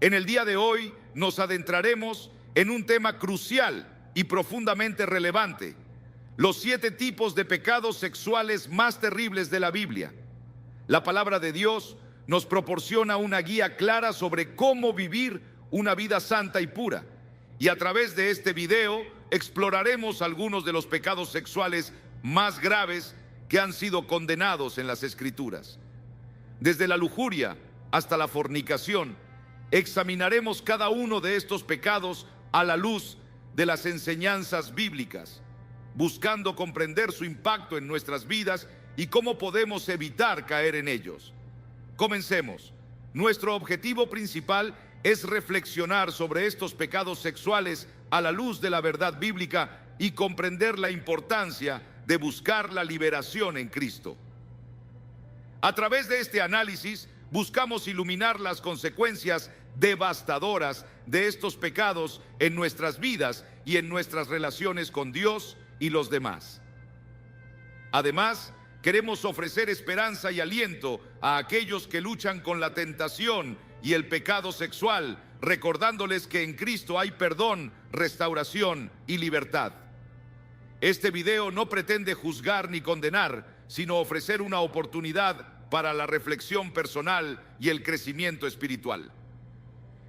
En el día de hoy nos adentraremos en un tema crucial y profundamente relevante: los 7 tipos de pecados sexuales más terribles de la Biblia. La palabra de Dios nos proporciona una guía clara sobre cómo vivir una vida santa y pura. Y a través de este video exploraremos algunos de los pecados sexuales más graves que han sido condenados en las Escrituras. Desde la lujuria hasta la fornicación, examinaremos cada uno de estos pecados a la luz de las enseñanzas bíblicas, buscando comprender su impacto en nuestras vidas y cómo podemos evitar caer en ellos. Comencemos. Nuestro objetivo principal es reflexionar sobre estos pecados sexuales a la luz de la verdad bíblica y comprender la importancia de buscar la liberación en Cristo. A través de este análisis, buscamos iluminar las consecuencias devastadoras de estos pecados en nuestras vidas y en nuestras relaciones con Dios y los demás. Además, queremos ofrecer esperanza y aliento a aquellos que luchan con la tentación y el pecado sexual, recordándoles que en Cristo hay perdón, restauración y libertad. Este video no pretende juzgar ni condenar, sino ofrecer una oportunidad para la reflexión personal y el crecimiento espiritual.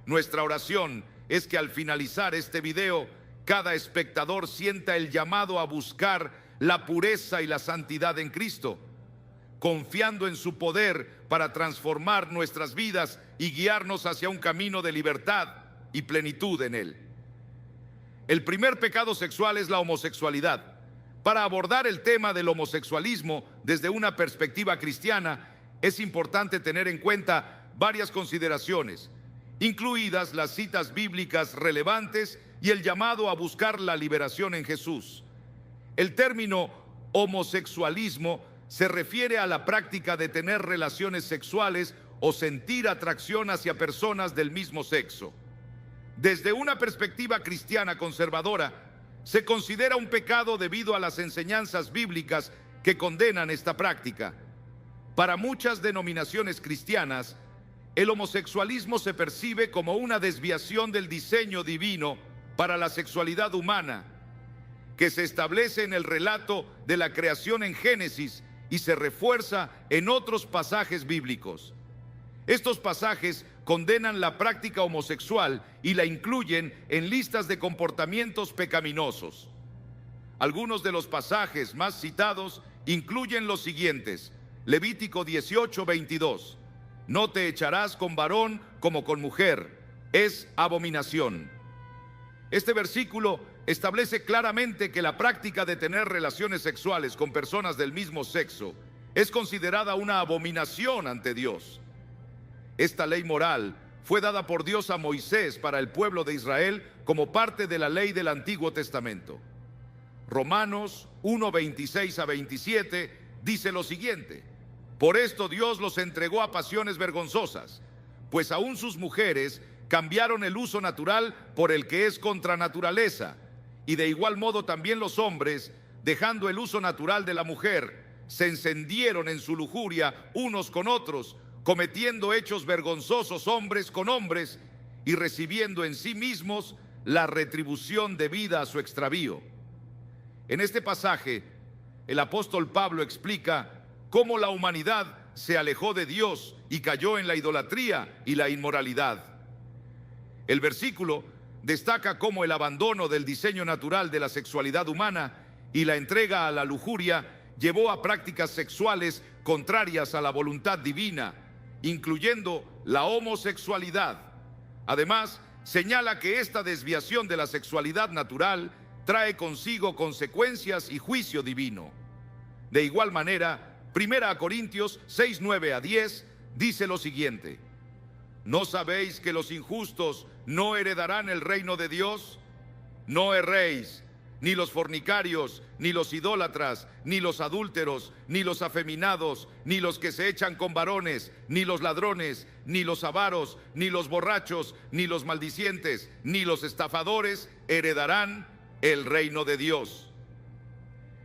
Nuestra oración es que al finalizar este video, cada espectador sienta el llamado a buscar la pureza y la santidad en Cristo, confiando en su poder para transformar nuestras vidas y guiarnos hacia un camino de libertad y plenitud en Él. El primer pecado sexual es la homosexualidad. Para abordar el tema del homosexualismo desde una perspectiva cristiana, es importante tener en cuenta varias consideraciones, incluidas las citas bíblicas relevantes y el llamado a buscar la liberación en Jesús. El término homosexualismo se refiere a la práctica de tener relaciones sexuales o sentir atracción hacia personas del mismo sexo. Desde una perspectiva cristiana conservadora, se considera un pecado debido a las enseñanzas bíblicas que condenan esta práctica. Para muchas denominaciones cristianas, el homosexualismo se percibe como una desviación del diseño divino para la sexualidad humana, que se establece en el relato de la creación en Génesis y se refuerza en otros pasajes bíblicos. Estos pasajes condenan la práctica homosexual y la incluyen en listas de comportamientos pecaminosos. Algunos de los pasajes más citados incluyen los siguientes: Levítico 18:22. No te echarás con varón como con mujer, es abominación. Este versículo establece claramente que la práctica de tener relaciones sexuales con personas del mismo sexo es considerada una abominación ante Dios. Esta ley moral fue dada por Dios a Moisés para el pueblo de Israel como parte de la ley del Antiguo Testamento. Romanos 1:26-27 dice lo siguiente: por esto Dios los entregó a pasiones vergonzosas, pues aún sus mujeres cambiaron el uso natural por el que es contra naturaleza, y de igual modo también los hombres, dejando el uso natural de la mujer, se encendieron en su lujuria unos con otros, cometiendo hechos vergonzosos hombres con hombres y recibiendo en sí mismos la retribución debida a su extravío. En este pasaje, el apóstol Pablo explica cómo la humanidad se alejó de Dios y cayó en la idolatría y la inmoralidad. El versículo destaca cómo el abandono del diseño natural de la sexualidad humana y la entrega a la lujuria llevó a prácticas sexuales contrarias a la voluntad divina, incluyendo la homosexualidad. Además, señala que esta desviación de la sexualidad natural trae consigo consecuencias y juicio divino. De igual manera, 1 Corintios 6:9-10 dice lo siguiente: ¿no sabéis que los injustos no heredarán el reino de Dios? No erréis, ni los fornicarios, ni los idólatras, ni los adúlteros, ni los afeminados, ni los que se echan con varones, ni los ladrones, ni los avaros, ni los borrachos, ni los maldicientes, ni los estafadores heredarán el reino de Dios.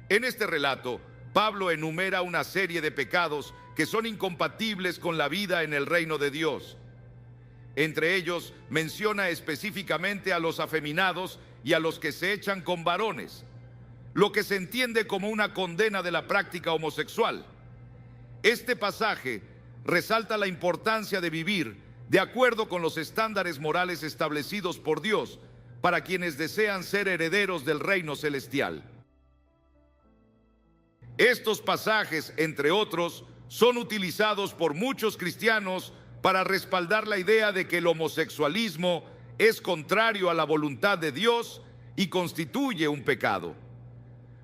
En este relato, Pablo enumera una serie de pecados que son incompatibles con la vida en el reino de Dios. Entre ellos menciona específicamente a los afeminados y a los que se echan con varones, lo que se entiende como una condena de la práctica homosexual. Este pasaje resalta la importancia de vivir de acuerdo con los estándares morales establecidos por Dios para quienes desean ser herederos del reino celestial. Estos pasajes, entre otros, son utilizados por muchos cristianos para respaldar la idea de que el homosexualismo es contrario a la voluntad de Dios y constituye un pecado.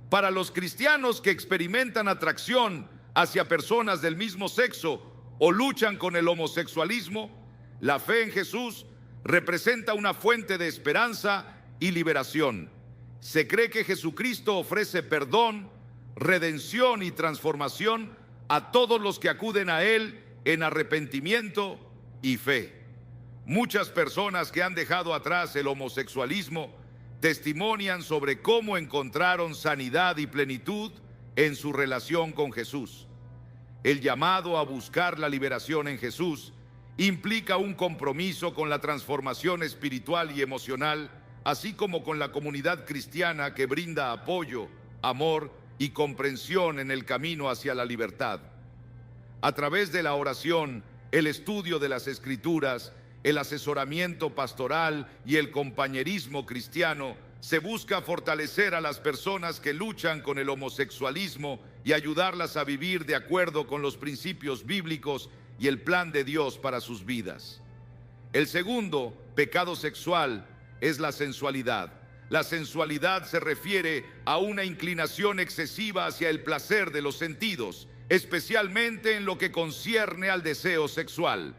Para los cristianos que experimentan atracción hacia personas del mismo sexo o luchan con el homosexualismo, la fe en Jesús representa una fuente de esperanza y liberación. Se cree que Jesucristo ofrece perdón, redención y transformación a todos los que acuden a Él en arrepentimiento y fe. Muchas personas que han dejado atrás el homosexualismo testimonian sobre cómo encontraron sanidad y plenitud en su relación con Jesús. El llamado a buscar la liberación en Jesús implica un compromiso con la transformación espiritual y emocional, así como con la comunidad cristiana que brinda apoyo, amor y comprensión en el camino hacia la libertad. A través de la oración, el estudio de las Escrituras, el asesoramiento pastoral y el compañerismo cristiano, se busca fortalecer a las personas que luchan con el homosexualismo y ayudarlas a vivir de acuerdo con los principios bíblicos y el plan de Dios para sus vidas. El segundo pecado sexual es la sensualidad. La sensualidad se refiere a una inclinación excesiva hacia el placer de los sentidos, especialmente en lo que concierne al deseo sexual.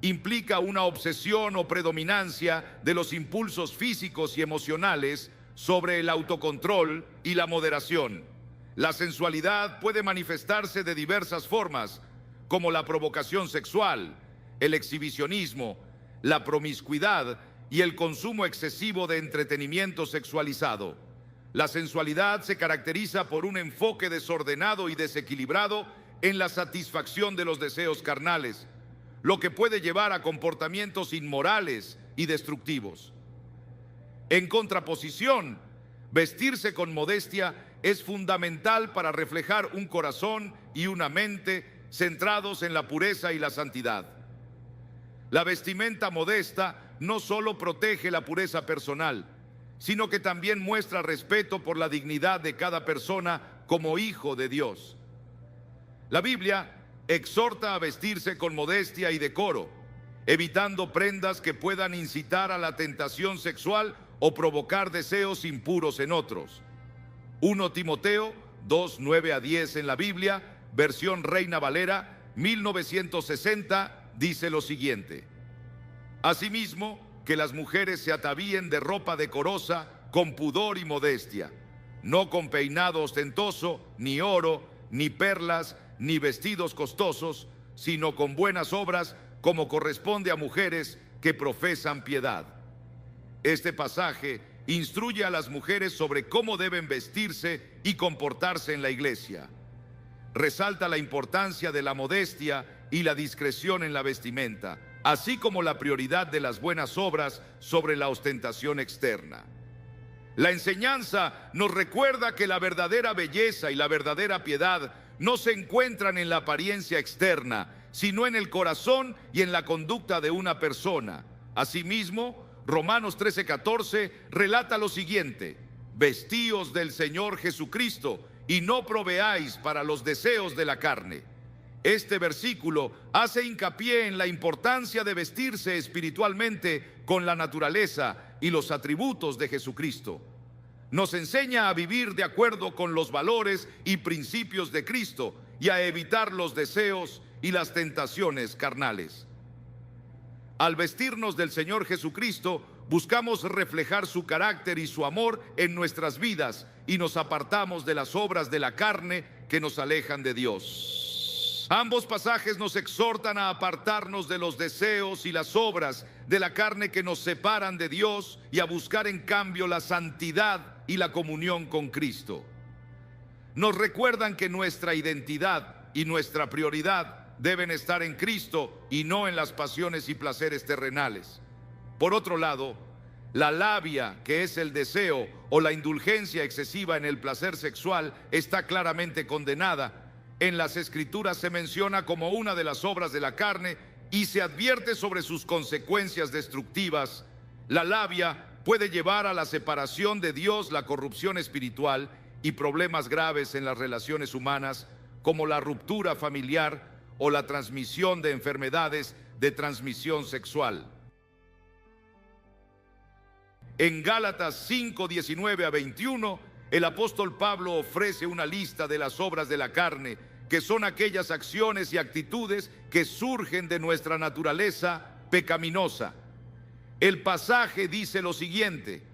Implica una obsesión o predominancia de los impulsos físicos y emocionales sobre el autocontrol y la moderación. La sensualidad puede manifestarse de diversas formas, como la provocación sexual, el exhibicionismo, la promiscuidad y el consumo excesivo de entretenimiento sexualizado. La sensualidad se caracteriza por un enfoque desordenado y desequilibrado en la satisfacción de los deseos carnales, lo que puede llevar a comportamientos inmorales y destructivos. En contraposición, vestirse con modestia es fundamental para reflejar un corazón y una mente centrados en la pureza y la santidad. La vestimenta modesta no solo protege la pureza personal, sino que también muestra respeto por la dignidad de cada persona como hijo de Dios. La Biblia exhorta a vestirse con modestia y decoro, evitando prendas que puedan incitar a la tentación sexual o provocar deseos impuros en otros. 1 Timoteo 2, 9 a 10 en la Biblia, versión Reina Valera, 1960, dice lo siguiente: asimismo, que las mujeres se atavíen de ropa decorosa, con pudor y modestia, no con peinado ostentoso, ni oro, ni perlas, ni vestidos costosos, sino con buenas obras, como corresponde a mujeres que profesan piedad. Este pasaje instruye a las mujeres sobre cómo deben vestirse y comportarse en la iglesia. Resalta la importancia de la modestia y la discreción en la vestimenta, así como la prioridad de las buenas obras sobre la ostentación externa. La enseñanza nos recuerda que la verdadera belleza y la verdadera piedad no se encuentran en la apariencia externa, sino en el corazón y en la conducta de una persona. Asimismo, Romanos 13:14 relata lo siguiente: vestíos del Señor Jesucristo y no proveáis para los deseos de la carne. Este versículo hace hincapié en la importancia de vestirse espiritualmente con la naturaleza y los atributos de Jesucristo. Nos enseña a vivir de acuerdo con los valores y principios de Cristo y a evitar los deseos y las tentaciones carnales. Al vestirnos del Señor Jesucristo, buscamos reflejar su carácter y su amor en nuestras vidas y nos apartamos de las obras de la carne que nos alejan de Dios. Ambos pasajes nos exhortan a apartarnos de los deseos y las obras de la carne que nos separan de Dios y a buscar en cambio la santidad y la comunión con Cristo. Nos recuerdan que nuestra identidad y nuestra prioridad deben estar en Cristo y no en las pasiones y placeres terrenales. Por otro lado, la labia, que es el deseo o la indulgencia excesiva en el placer sexual, está claramente condenada. En las Escrituras se menciona como una de las obras de la carne y se advierte sobre sus consecuencias destructivas. La labia puede llevar a la separación de Dios, la corrupción espiritual y problemas graves en las relaciones humanas, como la ruptura familiar o la transmisión de enfermedades de transmisión sexual. En Gálatas 5:19 a 21, el apóstol Pablo ofrece una lista de las obras de la carne, que son aquellas acciones y actitudes que surgen de nuestra naturaleza pecaminosa. El pasaje dice lo siguiente: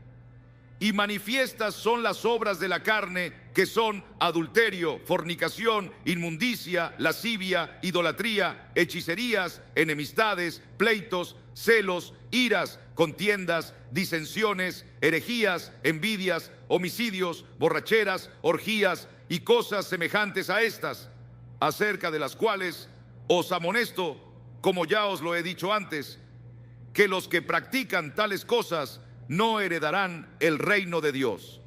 y manifiestas son las obras de la carne, que son adulterio, fornicación, inmundicia, lascivia, idolatría, hechicerías, enemistades, pleitos, celos, iras, contiendas, disensiones, herejías, envidias, homicidios, borracheras, orgías y cosas semejantes a estas, acerca de las cuales os amonesto, como ya os lo he dicho antes, que los que practican tales cosas no heredarán el reino de Dios.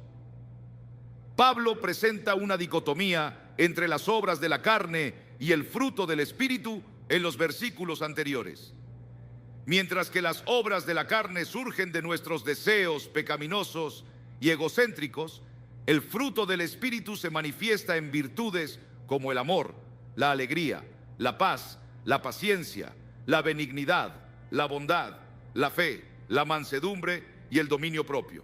Pablo presenta una dicotomía entre las obras de la carne y el fruto del Espíritu en los versículos anteriores. Mientras que las obras de la carne surgen de nuestros deseos pecaminosos y egocéntricos, el fruto del Espíritu se manifiesta en virtudes como el amor, la alegría, la paz, la paciencia, la benignidad, la bondad, la fe, la mansedumbre y el dominio propio.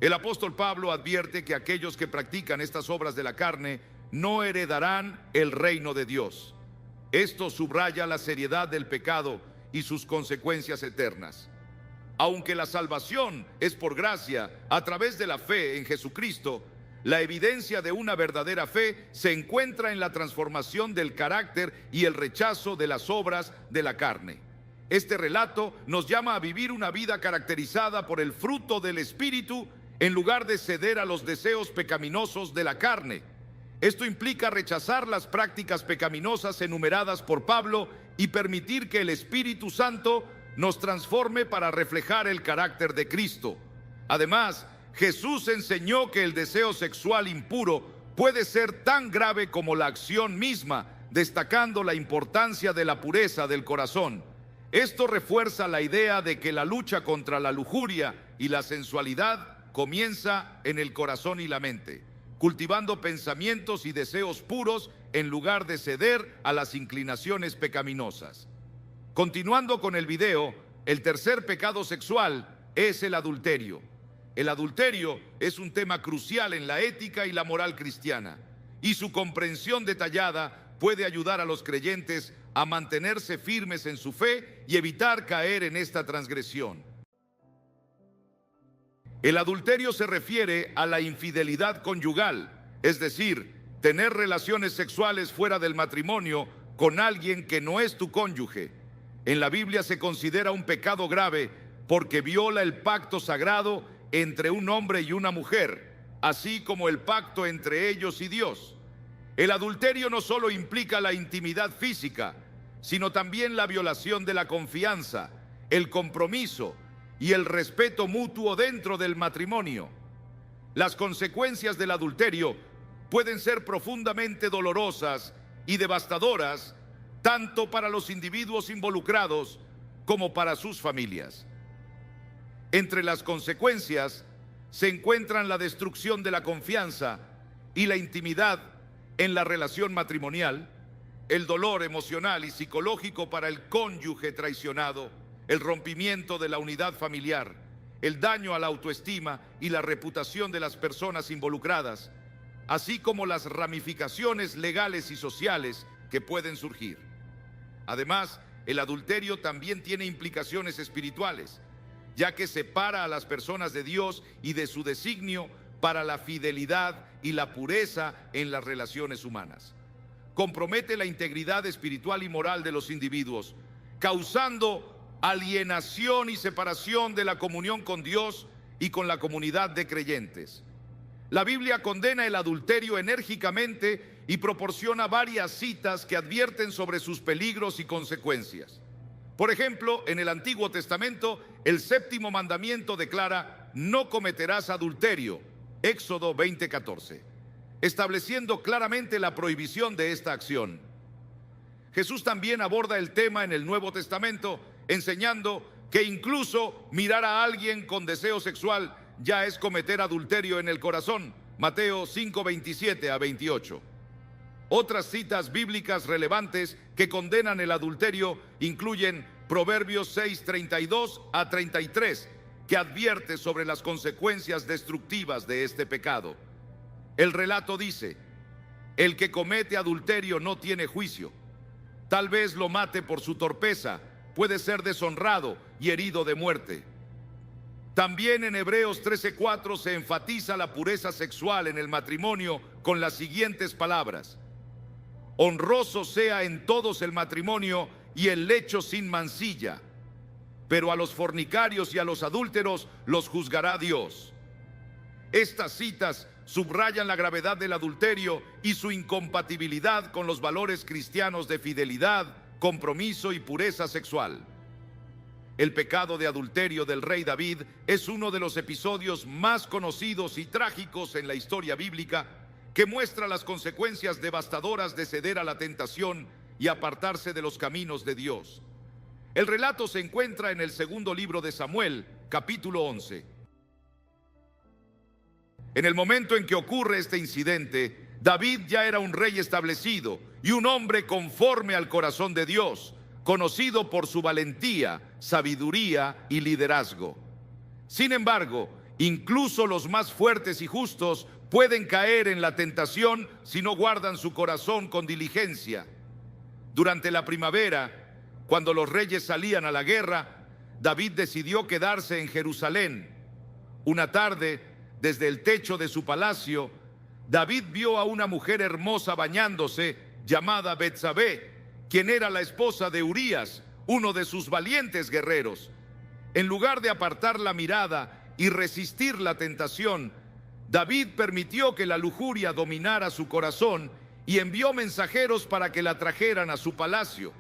El apóstol Pablo advierte que aquellos que practican estas obras de la carne no heredarán el reino de Dios. Esto subraya la seriedad del pecado y sus consecuencias eternas. Aunque la salvación es por gracia a través de la fe en Jesucristo, la evidencia de una verdadera fe se encuentra en la transformación del carácter y el rechazo de las obras de la carne. Este relato nos llama a vivir una vida caracterizada por el fruto del Espíritu en lugar de ceder a los deseos pecaminosos de la carne. Esto implica rechazar las prácticas pecaminosas enumeradas por Pablo y permitir que el Espíritu Santo nos transforme para reflejar el carácter de Cristo. Además, Jesús enseñó que el deseo sexual impuro puede ser tan grave como la acción misma, destacando la importancia de la pureza del corazón. Esto refuerza la idea de que la lucha contra la lujuria y la sensualidad comienza en el corazón y la mente, cultivando pensamientos y deseos puros en lugar de ceder a las inclinaciones pecaminosas. Continuando con el video, el tercer pecado sexual es el adulterio. El adulterio es un tema crucial en la ética y la moral cristiana, y su comprensión detallada puede ayudar a los creyentes a mantenerse firmes en su fe y evitar caer en esta transgresión. El adulterio se refiere a la infidelidad conyugal, es decir, tener relaciones sexuales fuera del matrimonio con alguien que no es tu cónyuge. En la Biblia se considera un pecado grave porque viola el pacto sagrado entre un hombre y una mujer, así como el pacto entre ellos y Dios. El adulterio no solo implica la intimidad física, sino también la violación de la confianza, el compromiso y el respeto mutuo dentro del matrimonio. Las consecuencias del adulterio pueden ser profundamente dolorosas y devastadoras, tanto para los individuos involucrados como para sus familias. Entre las consecuencias se encuentran la destrucción de la confianza y la intimidad en la relación matrimonial, el dolor emocional y psicológico para el cónyuge traicionado, el rompimiento de la unidad familiar, el daño a la autoestima y la reputación de las personas involucradas, así como las ramificaciones legales y sociales que pueden surgir. Además, el adulterio también tiene implicaciones espirituales, ya que separa a las personas de Dios y de su designio para la fidelidad y la pureza en las relaciones humanas. Compromete la integridad espiritual y moral de los individuos, causando alienación y separación de la comunión con Dios y con la comunidad de creyentes. La Biblia condena el adulterio enérgicamente y proporciona varias citas que advierten sobre sus peligros y consecuencias. Por ejemplo, en el Antiguo Testamento, el séptimo mandamiento declara: no cometerás adulterio, Éxodo 20:14, estableciendo claramente la prohibición de esta acción. Jesús también aborda el tema en el Nuevo Testamento, enseñando que incluso mirar a alguien con deseo sexual ya es cometer adulterio en el corazón, Mateo 5:27-28. Otras citas bíblicas relevantes que condenan el adulterio incluyen Proverbios 6:32-33, que advierte sobre las consecuencias destructivas de este pecado. El relato dice: el que comete adulterio no tiene juicio. Tal vez lo mate por su torpeza, puede ser deshonrado y herido de muerte. También en Hebreos 13:4 se enfatiza la pureza sexual en el matrimonio con las siguientes palabras: honroso sea en todos el matrimonio y el lecho sin mancilla, pero a los fornicarios y a los adúlteros los juzgará Dios. Estas citas subrayan la gravedad del adulterio y su incompatibilidad con los valores cristianos de fidelidad, compromiso y pureza sexual. El pecado de adulterio del rey David es uno de los episodios más conocidos y trágicos en la historia bíblica, que muestra las consecuencias devastadoras de ceder a la tentación y apartarse de los caminos de Dios. El relato se encuentra en el segundo libro de Samuel, capítulo 11. En el momento en que ocurre este incidente, David ya era un rey establecido y un hombre conforme al corazón de Dios, conocido por su valentía, sabiduría y liderazgo. Sin embargo, incluso los más fuertes y justos pueden caer en la tentación si no guardan su corazón con diligencia. Durante la primavera, cuando los reyes salían a la guerra, David decidió quedarse en Jerusalén. Una tarde, desde el techo de su palacio, David vio a una mujer hermosa bañándose, llamada Betsabé, quien era la esposa de Urías, uno de sus valientes guerreros. En lugar de apartar la mirada y resistir la tentación, David permitió que la lujuria dominara su corazón y envió mensajeros para que la trajeran a su palacio.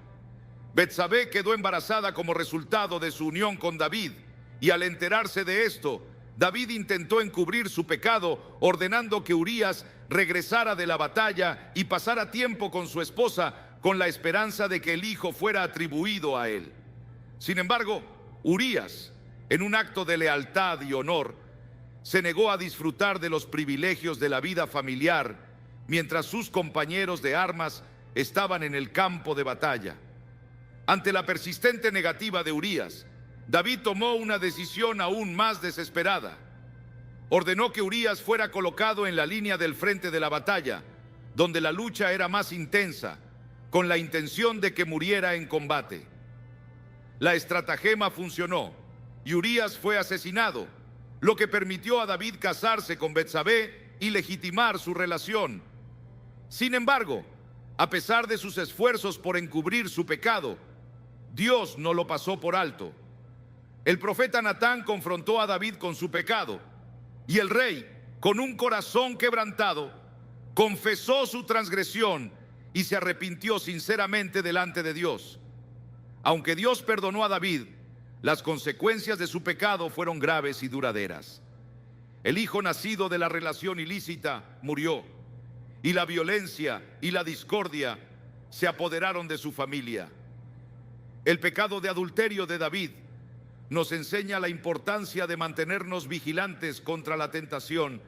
Betsabé quedó embarazada como resultado de su unión con David, y al enterarse de esto, David intentó encubrir su pecado, ordenando que Urías regresara de la batalla y pasara tiempo con su esposa, con la esperanza de que el hijo fuera atribuido a él. Sin embargo, Urías, en un acto de lealtad y honor, se negó a disfrutar de los privilegios de la vida familiar, mientras sus compañeros de armas estaban en el campo de batalla. Ante la persistente negativa de Urías, David tomó una decisión aún más desesperada. Ordenó que Urías fuera colocado en la línea del frente de la batalla, donde la lucha era más intensa, con la intención de que muriera en combate. La estratagema funcionó y Urías fue asesinado, lo que permitió a David casarse con Betsabé y legitimar su relación. Sin embargo, a pesar de sus esfuerzos por encubrir su pecado, Dios no lo pasó por alto. El profeta Natán confrontó a David con su pecado, y el rey, con un corazón quebrantado, confesó su transgresión y se arrepintió sinceramente delante de Dios. Aunque Dios perdonó a David, las consecuencias de su pecado fueron graves y duraderas. El hijo nacido de la relación ilícita murió, y la violencia y la discordia se apoderaron de su familia. El pecado de adulterio de David nos enseña la importancia de mantenernos vigilantes contra la tentación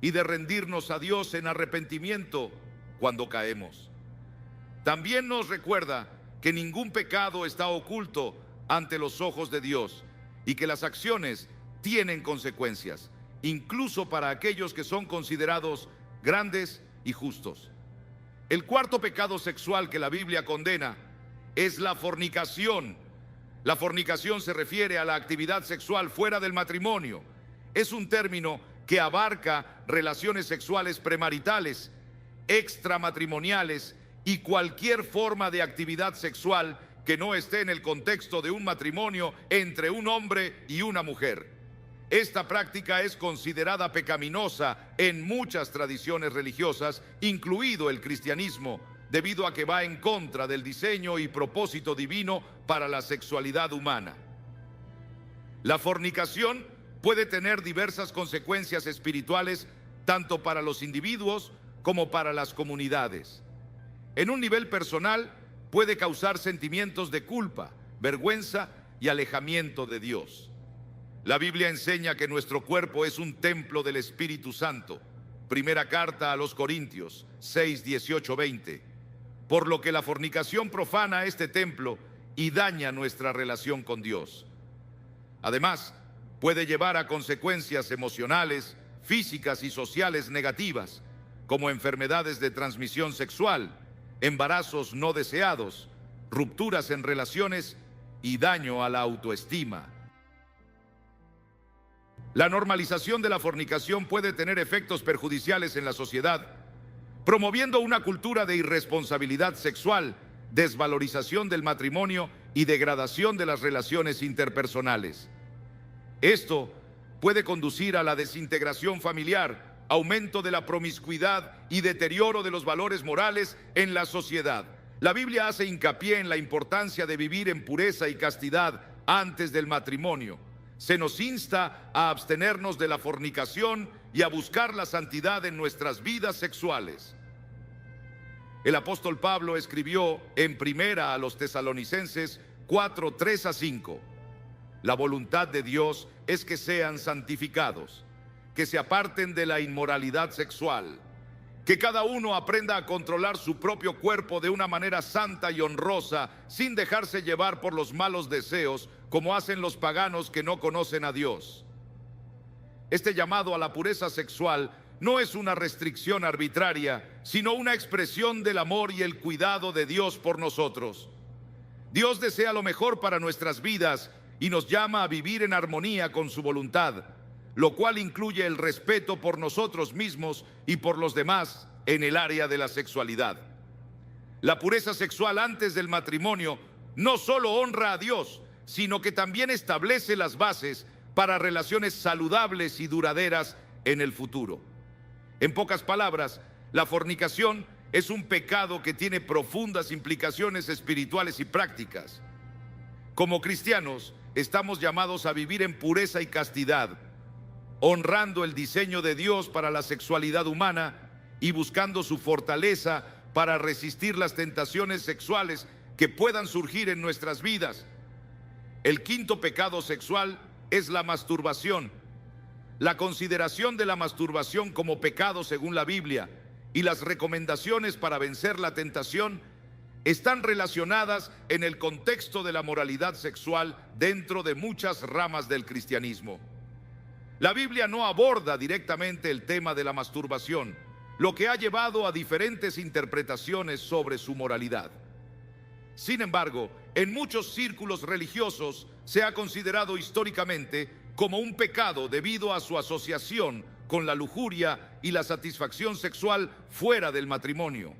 y de rendirnos a Dios en arrepentimiento cuando caemos. También nos recuerda que ningún pecado está oculto ante los ojos de Dios y que las acciones tienen consecuencias, incluso para aquellos que son considerados grandes y justos. El cuarto pecado sexual que la Biblia condena es la fornicación. La fornicación se refiere a la actividad sexual fuera del matrimonio. Es un término que abarca relaciones sexuales premaritales, extramatrimoniales y cualquier forma de actividad sexual que no esté en el contexto de un matrimonio entre un hombre y una mujer. Esta práctica es considerada pecaminosa en muchas tradiciones religiosas, incluido el cristianismo, debido a que va en contra del diseño y propósito divino para la sexualidad humana. La fornicación puede tener diversas consecuencias espirituales, tanto para los individuos como para las comunidades. En un nivel personal, puede causar sentimientos de culpa, vergüenza y alejamiento de Dios. La Biblia enseña que nuestro cuerpo es un templo del Espíritu Santo. Primera carta a los Corintios 6, 18, 20. Por lo que la fornicación profana este templo y daña nuestra relación con Dios. Además, puede llevar a consecuencias emocionales, físicas y sociales negativas, como enfermedades de transmisión sexual, embarazos no deseados, rupturas en relaciones y daño a la autoestima. La normalización de la fornicación puede tener efectos perjudiciales en la sociedad, promoviendo una cultura de irresponsabilidad sexual, desvalorización del matrimonio y degradación de las relaciones interpersonales. Esto puede conducir a la desintegración familiar, aumento de la promiscuidad y deterioro de los valores morales en la sociedad. La Biblia hace hincapié en la importancia de vivir en pureza y castidad antes del matrimonio. Se nos insta a abstenernos de la fornicación y a buscar la santidad en nuestras vidas sexuales. El apóstol Pablo escribió en Primera a los Tesalonicenses 4, 3 a 5. La voluntad de Dios es que sean santificados, que se aparten de la inmoralidad sexual, que cada uno aprenda a controlar su propio cuerpo de una manera santa y honrosa, sin dejarse llevar por los malos deseos, como hacen los paganos que no conocen a Dios. Este llamado a la pureza sexual no es una restricción arbitraria, sino una expresión del amor y el cuidado de Dios por nosotros. Dios desea lo mejor para nuestras vidas y nos llama a vivir en armonía con su voluntad, lo cual incluye el respeto por nosotros mismos y por los demás en el área de la sexualidad. La pureza sexual antes del matrimonio no solo honra a Dios, sino que también establece las bases para relaciones saludables y duraderas en el futuro. En pocas palabras, la fornicación es un pecado que tiene profundas implicaciones espirituales y prácticas. Como cristianos, estamos llamados a vivir en pureza y castidad, honrando el diseño de Dios para la sexualidad humana y buscando su fortaleza para resistir las tentaciones sexuales que puedan surgir en nuestras vidas. El quinto pecado sexual es la masturbación. La consideración de la masturbación como pecado según la Biblia y las recomendaciones para vencer la tentación están relacionadas en el contexto de la moralidad sexual dentro de muchas ramas del cristianismo. La Biblia no aborda directamente el tema de la masturbación, lo que ha llevado a diferentes interpretaciones sobre su moralidad. Sin embargo, en muchos círculos religiosos se ha considerado históricamente como un pecado debido a su asociación con la lujuria y la satisfacción sexual fuera del matrimonio.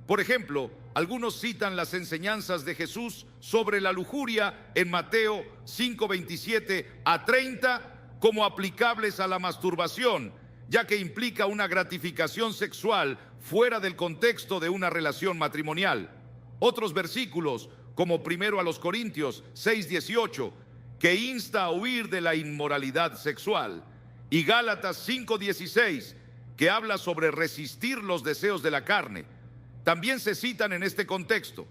Por ejemplo, algunos citan las enseñanzas de Jesús sobre la lujuria en Mateo 5:27 a 30 como aplicables a la masturbación, ya que implica una gratificación sexual fuera del contexto de una relación matrimonial. Otros versículos, como primero a los Corintios 6:18, que insta a huir de la inmoralidad sexual, y Gálatas 5:16, que habla sobre resistir los deseos de la carne, también se citan en este contexto.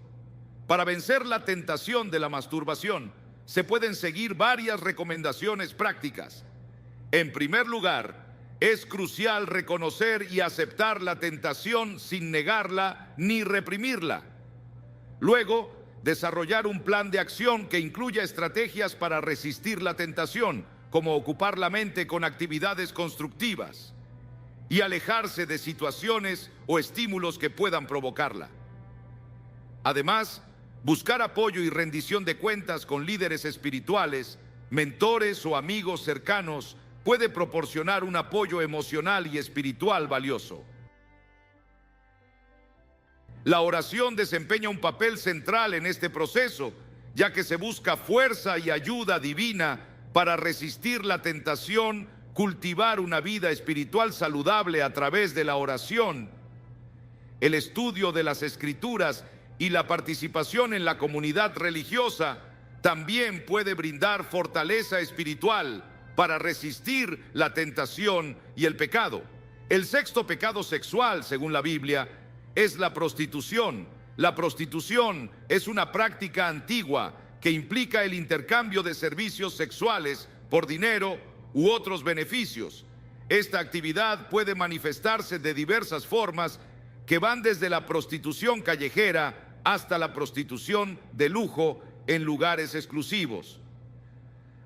Para vencer la tentación de la masturbación, se pueden seguir varias recomendaciones prácticas. En primer lugar, es crucial reconocer y aceptar la tentación sin negarla ni reprimirla. Luego, desarrollar un plan de acción que incluya estrategias para resistir la tentación, como ocupar la mente con actividades constructivas y alejarse de situaciones o estímulos que puedan provocarla. Además, buscar apoyo y rendición de cuentas con líderes espirituales, mentores o amigos cercanos puede proporcionar un apoyo emocional y espiritual valioso. La oración desempeña un papel central en este proceso, ya que se busca fuerza y ayuda divina Para resistir la tentación, cultivar una vida espiritual saludable a través de la oración, el estudio de las Escrituras y la participación en la comunidad religiosa también puede brindar fortaleza espiritual para resistir la tentación y el pecado. El sexto pecado sexual, según la Biblia, es la prostitución. La prostitución es una práctica antigua que implica el intercambio de servicios sexuales por dinero u otros beneficios. Esta actividad puede manifestarse de diversas formas que van desde la prostitución callejera hasta la prostitución de lujo en lugares exclusivos.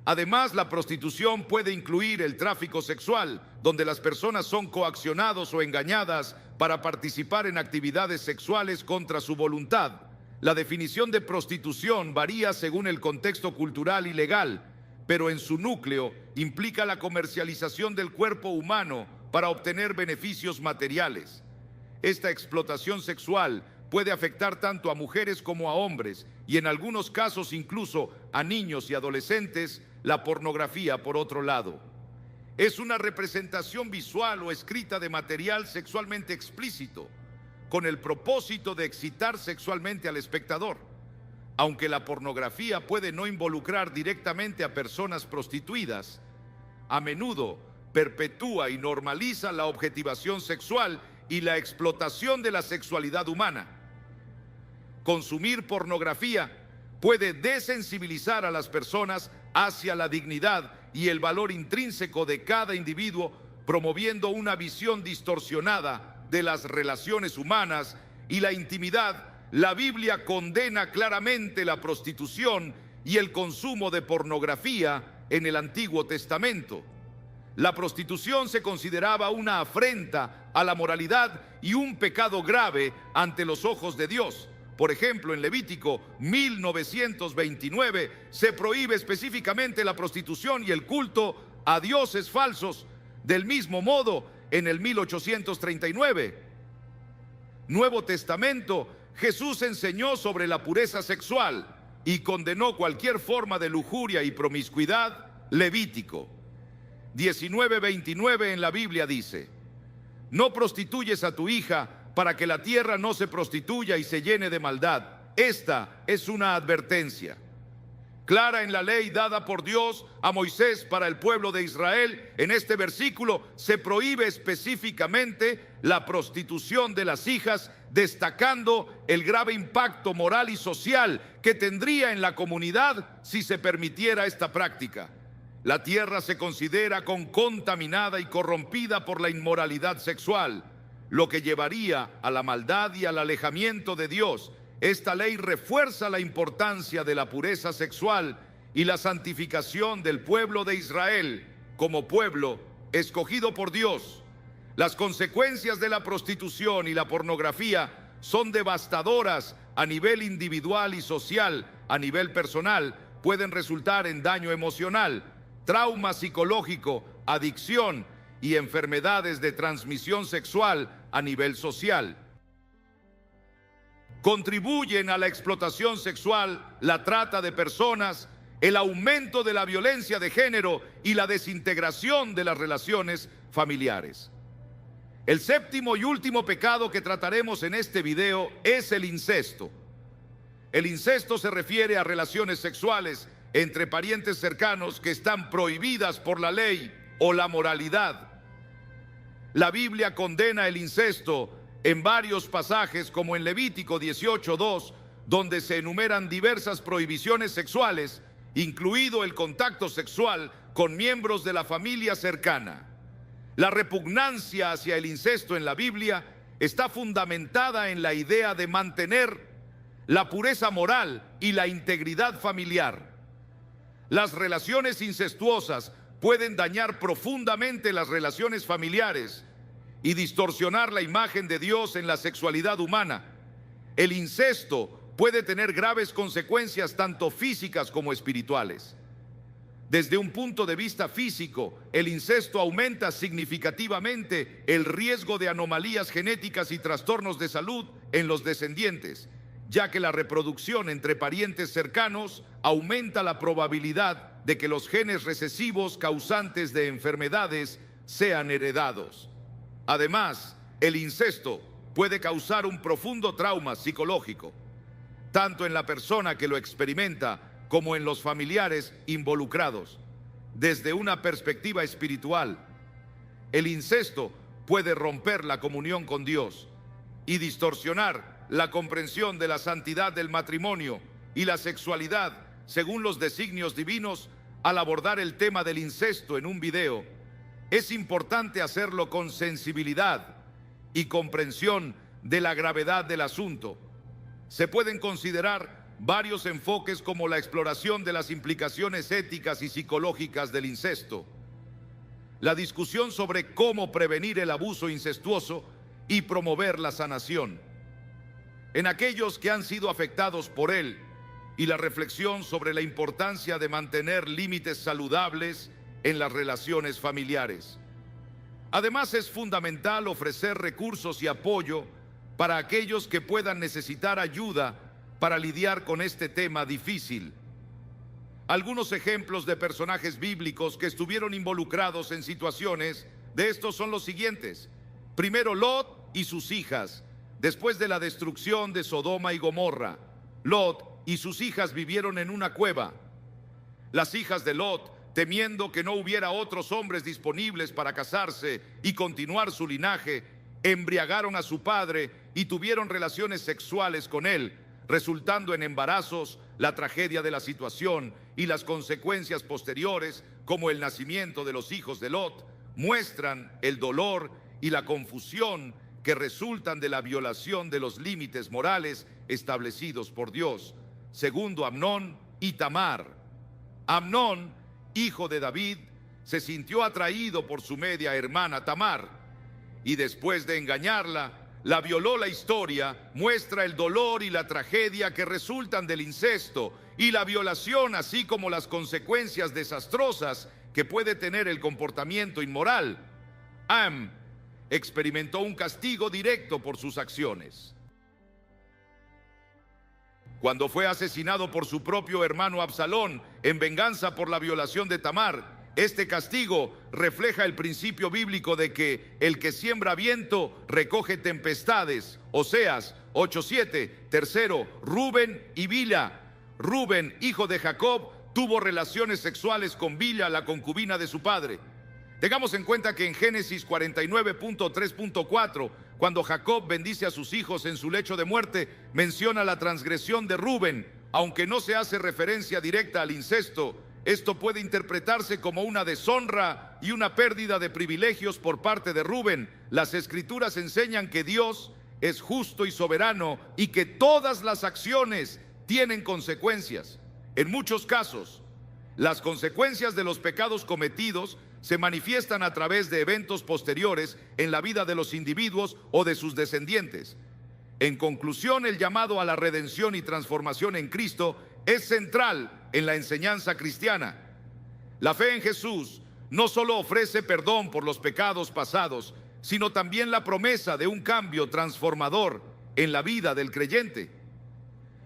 Además, la prostitución puede incluir el tráfico sexual, donde las personas son coaccionados o engañadas para participar en actividades sexuales contra su voluntad. La definición de prostitución varía según el contexto cultural y legal, pero en su núcleo implica la comercialización del cuerpo humano para obtener beneficios materiales. Esta explotación sexual puede afectar tanto a mujeres como a hombres y en algunos casos incluso a niños y adolescentes. La pornografía, por otro lado, es una representación visual o escrita de material sexualmente explícito con el propósito de excitar sexualmente al espectador. Aunque la pornografía puede no involucrar directamente a personas prostituidas, a menudo perpetúa y normaliza la objetivación sexual y la explotación de la sexualidad humana. Consumir pornografía puede desensibilizar a las personas hacia la dignidad y el valor intrínseco de cada individuo, promoviendo una visión distorsionada de las relaciones humanas y la intimidad. La Biblia condena claramente la prostitución y el consumo de pornografía en el Antiguo Testamento. La prostitución se consideraba una afrenta a la moralidad y un pecado grave ante los ojos de Dios. Por ejemplo, en Levítico 1929 se prohíbe específicamente la prostitución y el culto a dioses falsos. Del mismo modo, en el 1839, Nuevo Testamento, Jesús enseñó sobre la pureza sexual y condenó cualquier forma de lujuria y promiscuidad. Levítico 19:29 en la Biblia dice: no prostituyes a tu hija para que la tierra no se prostituya y se llene de maldad. Esta es una advertencia clara en la ley dada por Dios a Moisés para el pueblo de Israel. En este versículo se prohíbe específicamente la prostitución de las hijas, destacando el grave impacto moral y social que tendría en la comunidad si se permitiera esta práctica. La tierra se considera contaminada y corrompida por la inmoralidad sexual, lo que llevaría a la maldad y al alejamiento de Dios. Esta ley refuerza la importancia de la pureza sexual y la santificación del pueblo de Israel como pueblo escogido por Dios. Las consecuencias de la prostitución y la pornografía son devastadoras a nivel individual y social. A nivel personal, pueden resultar en daño emocional, trauma psicológico, adicción y enfermedades de transmisión sexual a nivel social. Contribuyen a la explotación sexual, la trata de personas, el aumento de la violencia de género y la desintegración de las relaciones familiares. El séptimo y último pecado que trataremos en este video es el incesto. El incesto se refiere a relaciones sexuales entre parientes cercanos que están prohibidas por la ley o la moralidad. La Biblia condena el incesto en varios pasajes, como en Levítico 18:2, donde se enumeran diversas prohibiciones sexuales, incluido el contacto sexual con miembros de la familia cercana. La repugnancia hacia el incesto en la Biblia está fundamentada en la idea de mantener la pureza moral y la integridad familiar. Las relaciones incestuosas pueden dañar profundamente las relaciones familiares y distorsionar la imagen de Dios en la sexualidad humana. El incesto puede tener graves consecuencias tanto físicas como espirituales. Desde un punto de vista físico, el incesto aumenta significativamente el riesgo de anomalías genéticas y trastornos de salud en los descendientes, ya que la reproducción entre parientes cercanos aumenta la probabilidad de que los genes recesivos causantes de enfermedades sean heredados. Además, el incesto puede causar un profundo trauma psicológico, tanto en la persona que lo experimenta como en los familiares involucrados. Desde una perspectiva espiritual, el incesto puede romper la comunión con Dios y distorsionar la comprensión de la santidad del matrimonio y la sexualidad según los designios divinos. Al abordar el tema del incesto en un video, es importante hacerlo con sensibilidad y comprensión de la gravedad del asunto. Se pueden considerar varios enfoques como la exploración de las implicaciones éticas y psicológicas del incesto, la discusión sobre cómo prevenir el abuso incestuoso y promover la sanación en aquellos que han sido afectados por él, y la reflexión sobre la importancia de mantener límites saludables en las relaciones familiares. Además, es fundamental ofrecer recursos y apoyo para aquellos que puedan necesitar ayuda para lidiar con este tema difícil. Algunos ejemplos de personajes bíblicos que estuvieron involucrados en situaciones de estos son los siguientes. Primero, Lot y sus hijas. Después de la destrucción de Sodoma y Gomorra, Lot y sus hijas vivieron en una cueva. Las hijas de Lot, temiendo que no hubiera otros hombres disponibles para casarse y continuar su linaje, embriagaron a su padre y tuvieron relaciones sexuales con él, resultando en embarazos. La tragedia de la situación y las consecuencias posteriores, como el nacimiento de los hijos de Lot, muestran el dolor y la confusión que resultan de la violación de los límites morales establecidos por Dios. Segundo, Amnón y Tamar. Amnón, hijo de David, se sintió atraído por su media hermana Tamar, y después de engañarla, la violó. La historia muestra el dolor y la tragedia que resultan del incesto y la violación, así como las consecuencias desastrosas que puede tener el comportamiento inmoral. Am experimentó un castigo directo por sus acciones. Cuando fue asesinado por su propio hermano Absalón en venganza por la violación de Tamar, este castigo refleja el principio bíblico de que el que siembra viento recoge tempestades. Oseas 8:7. Tercero, Rubén y Bilha. Rubén, hijo de Jacob, tuvo relaciones sexuales con Bilha, la concubina de su padre. Tengamos en cuenta que en Génesis 49.3.4, cuando Jacob bendice a sus hijos en su lecho de muerte, menciona la transgresión de Rubén. Aunque no se hace referencia directa al incesto, esto puede interpretarse como una deshonra y una pérdida de privilegios por parte de Rubén. Las Escrituras enseñan que Dios es justo y soberano y que todas las acciones tienen consecuencias. En muchos casos, las consecuencias de los pecados cometidos se manifiestan a través de eventos posteriores en la vida de los individuos o de sus descendientes. En conclusión, el llamado a la redención y transformación en Cristo es central en la enseñanza cristiana. La fe en Jesús no solo ofrece perdón por los pecados pasados, sino también la promesa de un cambio transformador en la vida del creyente.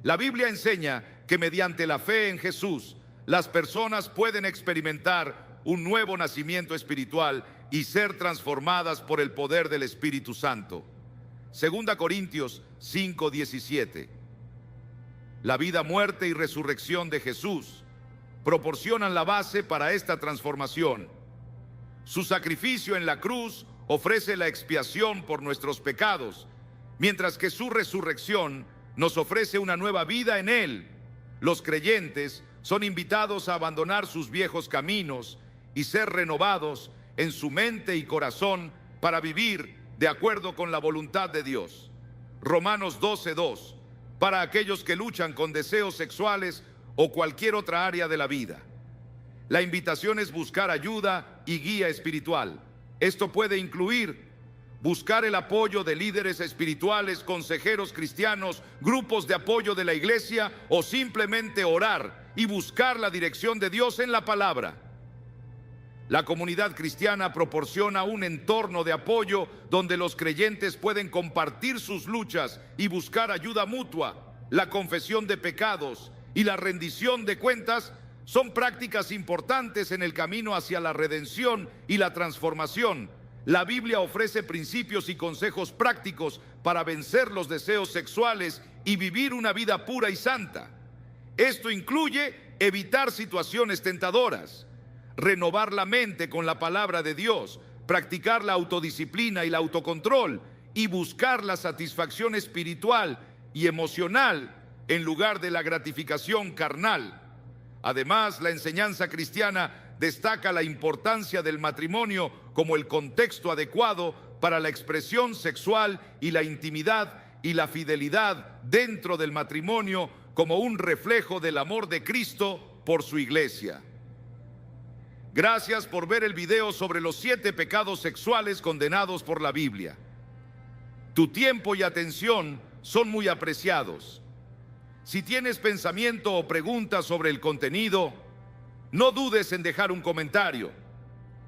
La Biblia enseña que mediante la fe en Jesús, las personas pueden experimentar un nuevo nacimiento espiritual y ser transformadas por el poder del Espíritu Santo. Segunda Corintios 5:17. La vida, muerte y resurrección de Jesús proporcionan la base para esta transformación. Su sacrificio en la cruz ofrece la expiación por nuestros pecados, mientras que su resurrección nos ofrece una nueva vida en Él. Los creyentes son invitados a abandonar sus viejos caminos y ser renovados en su mente y corazón para vivir de acuerdo con la voluntad de Dios. Romanos 12:2. Para aquellos que luchan con deseos sexuales o cualquier otra área de la vida, la invitación es buscar ayuda y guía espiritual. Esto puede incluir buscar el apoyo de líderes espirituales, consejeros cristianos, grupos de apoyo de la iglesia, o simplemente orar y buscar la dirección de Dios en la palabra. La comunidad cristiana proporciona un entorno de apoyo donde los creyentes pueden compartir sus luchas y buscar ayuda mutua. La confesión de pecados y la rendición de cuentas son prácticas importantes en el camino hacia la redención y la transformación. La Biblia ofrece principios y consejos prácticos para vencer los deseos sexuales y vivir una vida pura y santa. Esto incluye evitar situaciones tentadoras, renovar la mente con la palabra de Dios, practicar la autodisciplina y el autocontrol y buscar la satisfacción espiritual y emocional en lugar de la gratificación carnal. Además, la enseñanza cristiana destaca la importancia del matrimonio como el contexto adecuado para la expresión sexual y la intimidad y la fidelidad dentro del matrimonio como un reflejo del amor de Cristo por su iglesia. Gracias por ver el video sobre los 7 pecados sexuales condenados por la Biblia. Tu tiempo y atención son muy apreciados. Si tienes pensamiento o preguntas sobre el contenido, no dudes en dejar un comentario.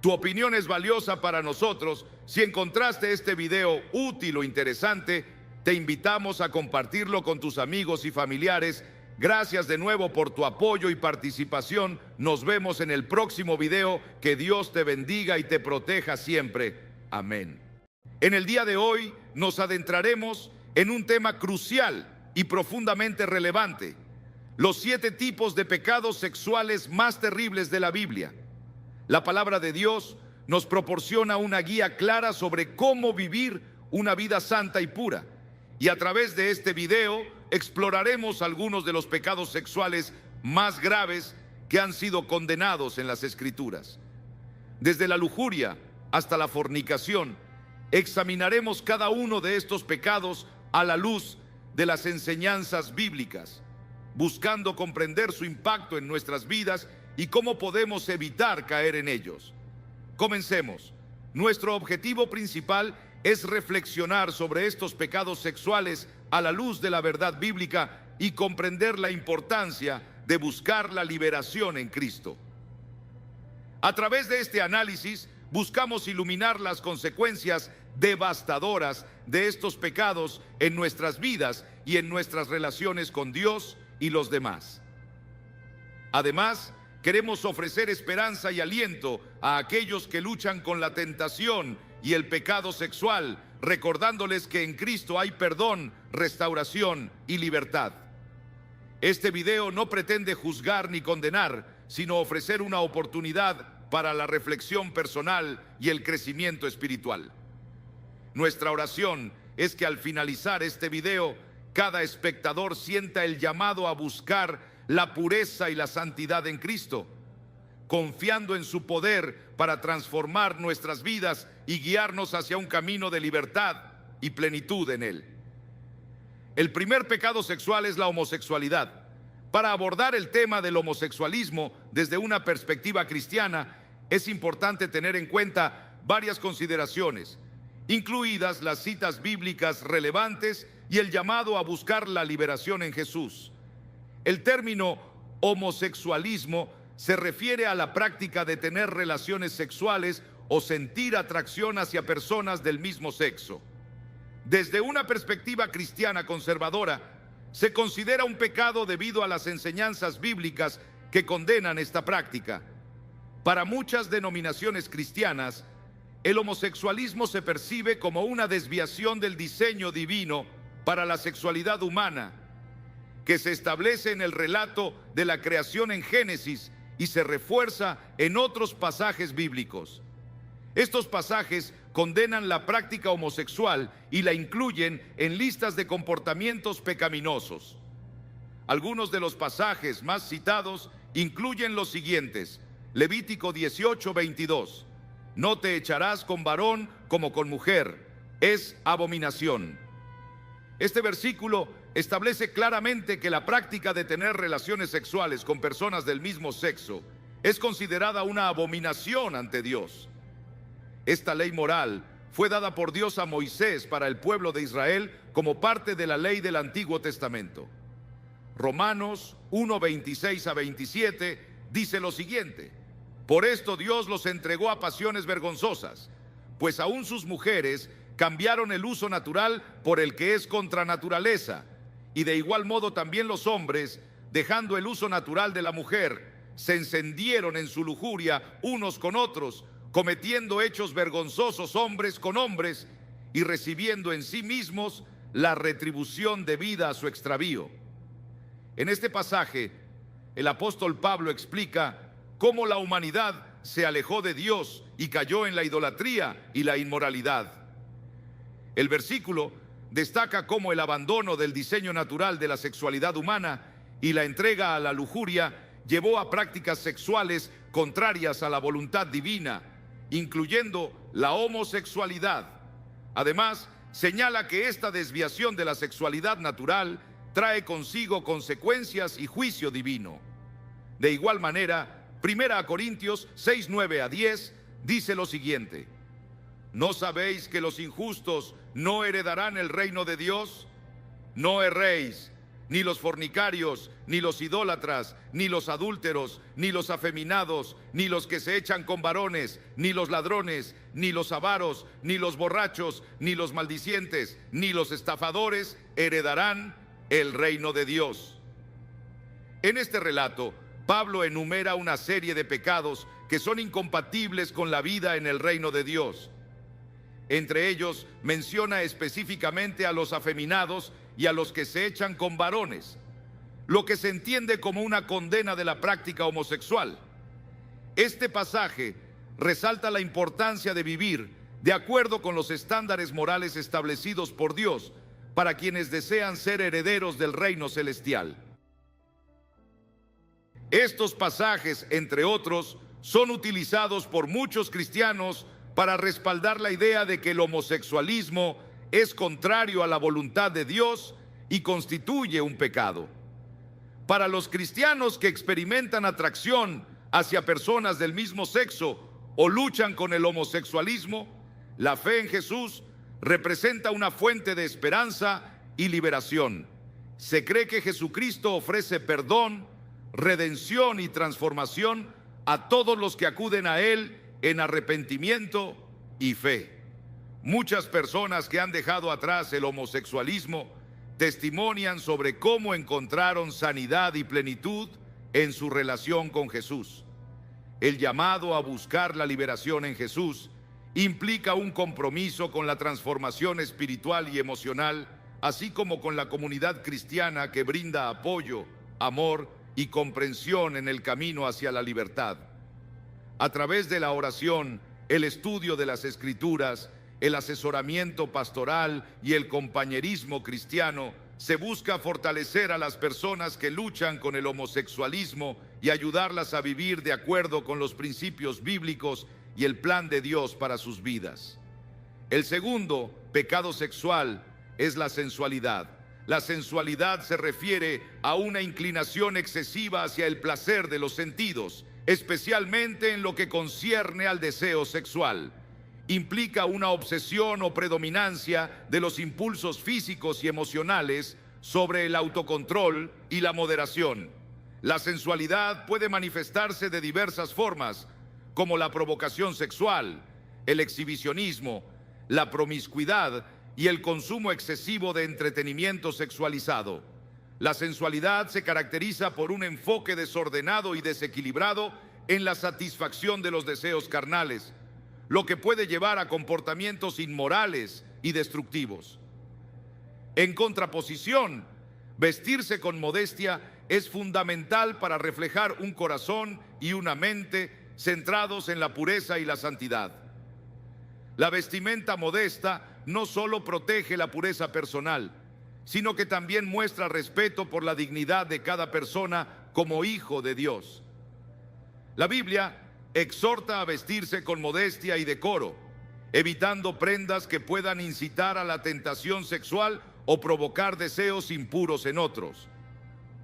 Tu opinión es valiosa para nosotros. Si encontraste este video útil o interesante, te invitamos a compartirlo con tus amigos y familiares. Gracias de nuevo por tu apoyo y participación. Nos vemos en el próximo video. Que Dios te bendiga y te proteja siempre. Amén. En el día de hoy nos adentraremos en un tema crucial y profundamente relevante: los 7 tipos de pecados sexuales más terribles de la Biblia. La palabra de Dios nos proporciona una guía clara sobre cómo vivir una vida santa y pura. Y a través de este video exploraremos algunos de los pecados sexuales más graves que han sido condenados en las Escrituras. Desde la lujuria hasta la fornicación, examinaremos cada uno de estos pecados a la luz de las enseñanzas bíblicas, buscando comprender su impacto en nuestras vidas y cómo podemos evitar caer en ellos. Comencemos. Nuestro objetivo principal es reflexionar sobre estos pecados sexuales a la luz de la verdad bíblica y comprender la importancia de buscar la liberación en Cristo. A través de este análisis, buscamos iluminar las consecuencias devastadoras de estos pecados en nuestras vidas y en nuestras relaciones con Dios y los demás. Además, queremos ofrecer esperanza y aliento a aquellos que luchan con la tentación y el pecado sexual, recordándoles que en Cristo hay perdón, restauración y libertad. Este video no pretende juzgar ni condenar, sino ofrecer una oportunidad para la reflexión personal y el crecimiento espiritual. Nuestra oración es que al finalizar este video, cada espectador sienta el llamado a buscar la pureza y la santidad en Cristo, confiando en su poder para transformar nuestras vidas y guiarnos hacia un camino de libertad y plenitud en Él. El primer pecado sexual es la homosexualidad. Para abordar el tema del homosexualismo desde una perspectiva cristiana, es importante tener en cuenta varias consideraciones, incluidas las citas bíblicas relevantes y el llamado a buscar la liberación en Jesús. El término homosexualismo se refiere a la práctica de tener relaciones sexuales o sentir atracción hacia personas del mismo sexo. Desde una perspectiva cristiana conservadora, se considera un pecado debido a las enseñanzas bíblicas que condenan esta práctica. Para muchas denominaciones cristianas, el homosexualismo se percibe como una desviación del diseño divino para la sexualidad humana, que se establece en el relato de la creación en Génesis y se refuerza en otros pasajes bíblicos. Estos pasajes condenan la práctica homosexual y la incluyen en listas de comportamientos pecaminosos. Algunos de los pasajes más citados incluyen los siguientes: Levítico 18:22. No te echarás con varón como con mujer, es abominación. Este versículo establece claramente que la práctica de tener relaciones sexuales con personas del mismo sexo es considerada una abominación ante Dios. Esta ley moral fue dada por Dios a Moisés para el pueblo de Israel como parte de la ley del Antiguo Testamento. Romanos 1:26-27 dice lo siguiente: por esto Dios los entregó a pasiones vergonzosas, pues aún sus mujeres cambiaron el uso natural por el que es contra naturaleza, y de igual modo también los hombres, dejando el uso natural de la mujer, se encendieron en su lujuria unos con otros, cometiendo hechos vergonzosos hombres con hombres y recibiendo en sí mismos la retribución debida a su extravío. En este pasaje, el apóstol Pablo explica cómo la humanidad se alejó de Dios y cayó en la idolatría y la inmoralidad. El versículo destaca cómo el abandono del diseño natural de la sexualidad humana y la entrega a la lujuria llevó a prácticas sexuales contrarias a la voluntad divina, incluyendo la homosexualidad. Además, señala que esta desviación de la sexualidad natural trae consigo consecuencias y juicio divino. De igual manera, 1 Corintios 6, 9 a 10 dice lo siguiente: ¿no sabéis que los injustos no heredarán el reino de Dios? No erréis, ni los fornicarios, ni los idólatras, ni los adúlteros, ni los afeminados, ni los que se echan con varones, ni los ladrones, ni los avaros, ni los borrachos, ni los maldicientes, ni los estafadores heredarán el reino de Dios. En este relato, Pablo enumera una serie de pecados que son incompatibles con la vida en el reino de Dios. Entre ellos menciona específicamente a los afeminados y a los que se echan con varones, lo que se entiende como una condena de la práctica homosexual. Este pasaje resalta la importancia de vivir de acuerdo con los estándares morales establecidos por Dios para quienes desean ser herederos del reino celestial. Estos pasajes, entre otros, son utilizados por muchos cristianos para respaldar la idea de que el homosexualismo es contrario a la voluntad de Dios y constituye un pecado. Para los cristianos que experimentan atracción hacia personas del mismo sexo o luchan con el homosexualismo, la fe en Jesús representa una fuente de esperanza y liberación. Se cree que Jesucristo ofrece perdón, redención y transformación a todos los que acuden a Él en arrepentimiento y fe. Muchas personas que han dejado atrás el homosexualismo testimonian sobre cómo encontraron sanidad y plenitud en su relación con Jesús. El llamado a buscar la liberación en Jesús implica un compromiso con la transformación espiritual y emocional, así como con la comunidad cristiana que brinda apoyo, amor y comprensión en el camino hacia la libertad. A través de la oración, el estudio de las Escrituras, el asesoramiento pastoral y el compañerismo cristiano, se busca fortalecer a las personas que luchan con el homosexualismo y ayudarlas a vivir de acuerdo con los principios bíblicos y el plan de Dios para sus vidas. El segundo pecado sexual es la sensualidad. La sensualidad se refiere a una inclinación excesiva hacia el placer de los sentidos, especialmente en lo que concierne al deseo sexual. Implica una obsesión o predominancia de los impulsos físicos y emocionales sobre el autocontrol y la moderación. La sensualidad puede manifestarse de diversas formas, como la provocación sexual, el exhibicionismo, la promiscuidad y el consumo excesivo de entretenimiento sexualizado. La sensualidad se caracteriza por un enfoque desordenado y desequilibrado en la satisfacción de los deseos carnales, lo que puede llevar a comportamientos inmorales y destructivos. En contraposición, vestirse con modestia es fundamental para reflejar un corazón y una mente centrados en la pureza y la santidad. La vestimenta modesta no solo protege la pureza personal, sino que también muestra respeto por la dignidad de cada persona como hijo de Dios. La Biblia exhorta a vestirse con modestia y decoro, evitando prendas que puedan incitar a la tentación sexual o provocar deseos impuros en otros.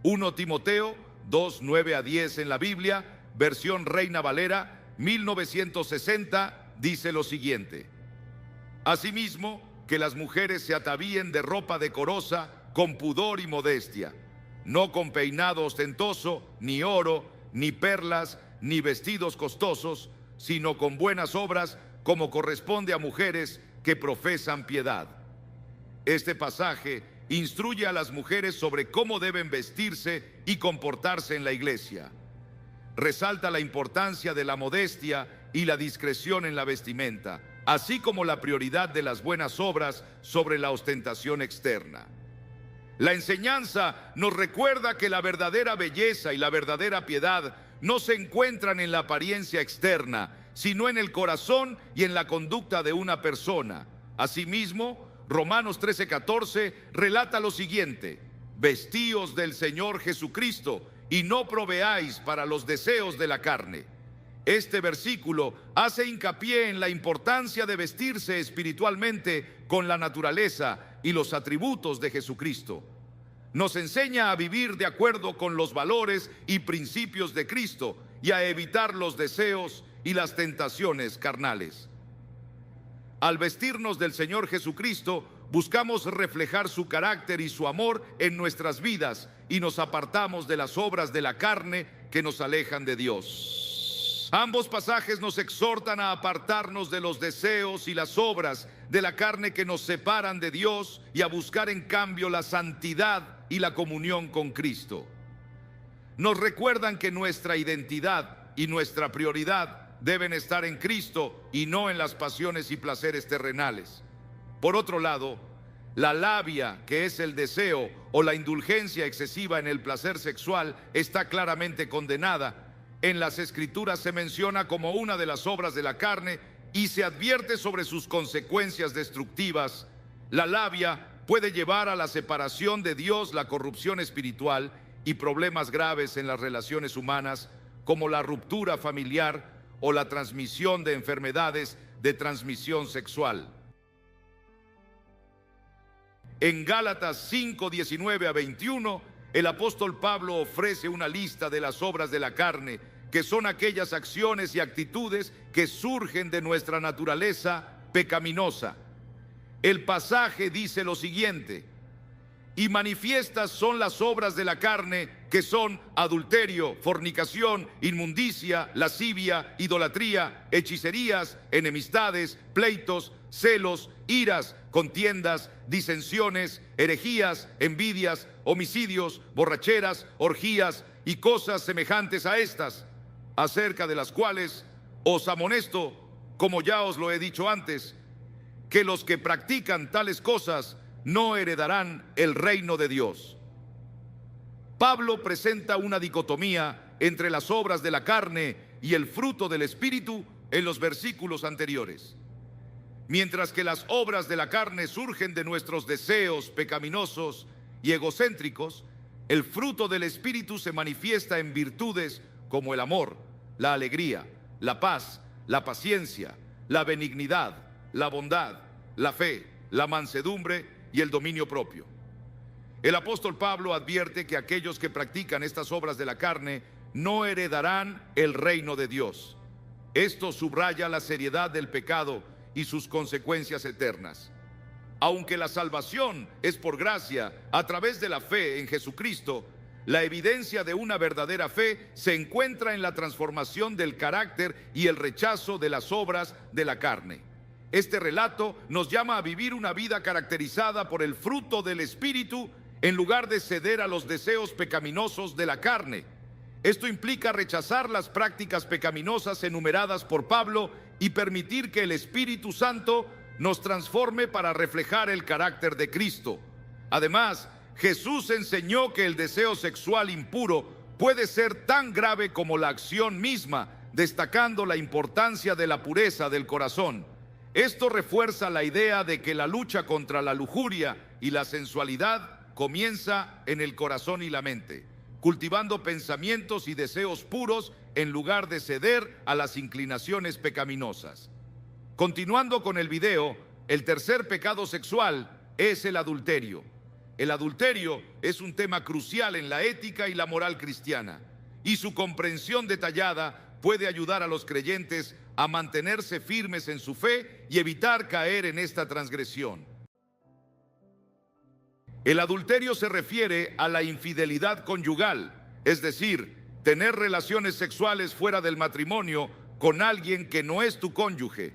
1 Timoteo 2, 9 a 10 en la Biblia, versión Reina Valera, 1960, dice lo siguiente: asimismo, que las mujeres se atavíen de ropa decorosa, con pudor y modestia, no con peinado ostentoso, ni oro, ni perlas, ni vestidos costosos, sino con buenas obras, como corresponde a mujeres que profesan piedad. Este pasaje instruye a las mujeres sobre cómo deben vestirse y comportarse en la iglesia. resalta la importancia de la modestia y la discreción en la vestimenta, así como la prioridad de las buenas obras sobre la ostentación externa. La enseñanza nos recuerda que la verdadera belleza y la verdadera piedad no se encuentran en la apariencia externa, sino en el corazón y en la conducta de una persona. Asimismo, Romanos 13:14 relata lo siguiente: vestíos del Señor Jesucristo y no proveáis para los deseos de la carne. Este versículo hace hincapié en la importancia de vestirse espiritualmente con la naturaleza y los atributos de Jesucristo. Nos enseña a vivir de acuerdo con los valores y principios de Cristo y a evitar los deseos y las tentaciones carnales. Al vestirnos del Señor Jesucristo, buscamos reflejar su carácter y su amor en nuestras vidas y nos apartamos de las obras de la carne que nos alejan de Dios. Ambos pasajes nos exhortan a apartarnos de los deseos y las obras de la carne que nos separan de Dios y a buscar en cambio la santidad y la comunión con Cristo. Nos recuerdan que nuestra identidad y nuestra prioridad deben estar en Cristo y no en las pasiones y placeres terrenales. Por otro lado, la labia, que es el deseo o la indulgencia excesiva en el placer sexual, está claramente condenada. En las Escrituras se menciona como una de las obras de la carne y se advierte sobre sus consecuencias destructivas. La labia puede llevar a la separación de Dios, la corrupción espiritual y problemas graves en las relaciones humanas, como la ruptura familiar o la transmisión de enfermedades de transmisión sexual. En Gálatas 5:19-21, el apóstol Pablo ofrece una lista de las obras de la carne, que son aquellas acciones y actitudes que surgen de nuestra naturaleza pecaminosa. El pasaje dice lo siguiente: y manifiestas son las obras de la carne, que son adulterio, fornicación, inmundicia, lascivia, idolatría, hechicerías, enemistades, pleitos, celos, iras, contiendas, disensiones, herejías, envidias, homicidios, borracheras, orgías y cosas semejantes a estas, acerca de las cuales os amonesto, como ya os lo he dicho antes, que los que practican tales cosas no heredarán el reino de Dios. Pablo presenta una dicotomía entre las obras de la carne y el fruto del Espíritu en los versículos anteriores. Mientras que las obras de la carne surgen de nuestros deseos pecaminosos y egocéntricos, el fruto del Espíritu se manifiesta en virtudes como el amor, la alegría, la paz, la paciencia, la benignidad, la bondad, la fe, la mansedumbre y el dominio propio. El apóstol Pablo advierte que aquellos que practican estas obras de la carne no heredarán el reino de Dios. Esto subraya la seriedad del pecado y sus consecuencias eternas. Aunque la salvación es por gracia a través de la fe en Jesucristo, la evidencia de una verdadera fe se encuentra en la transformación del carácter y el rechazo de las obras de la carne. Este relato nos llama a vivir una vida caracterizada por el fruto del Espíritu en lugar de ceder a los deseos pecaminosos de la carne. Esto implica rechazar las prácticas pecaminosas enumeradas por Pablo y permitir que el Espíritu Santo nos transforme para reflejar el carácter de Cristo. Además, Jesús enseñó que el deseo sexual impuro puede ser tan grave como la acción misma, destacando la importancia de la pureza del corazón. Esto refuerza la idea de que la lucha contra la lujuria y la sensualidad comienza en el corazón y la mente, cultivando pensamientos y deseos puros en lugar de ceder a las inclinaciones pecaminosas. Continuando con el video, el tercer pecado sexual es el adulterio. El adulterio es un tema crucial en la ética y la moral cristiana, y su comprensión detallada puede ayudar a los creyentes a mantenerse firmes en su fe y evitar caer en esta transgresión. El adulterio se refiere a la infidelidad conyugal, es decir, tener relaciones sexuales fuera del matrimonio con alguien que no es tu cónyuge.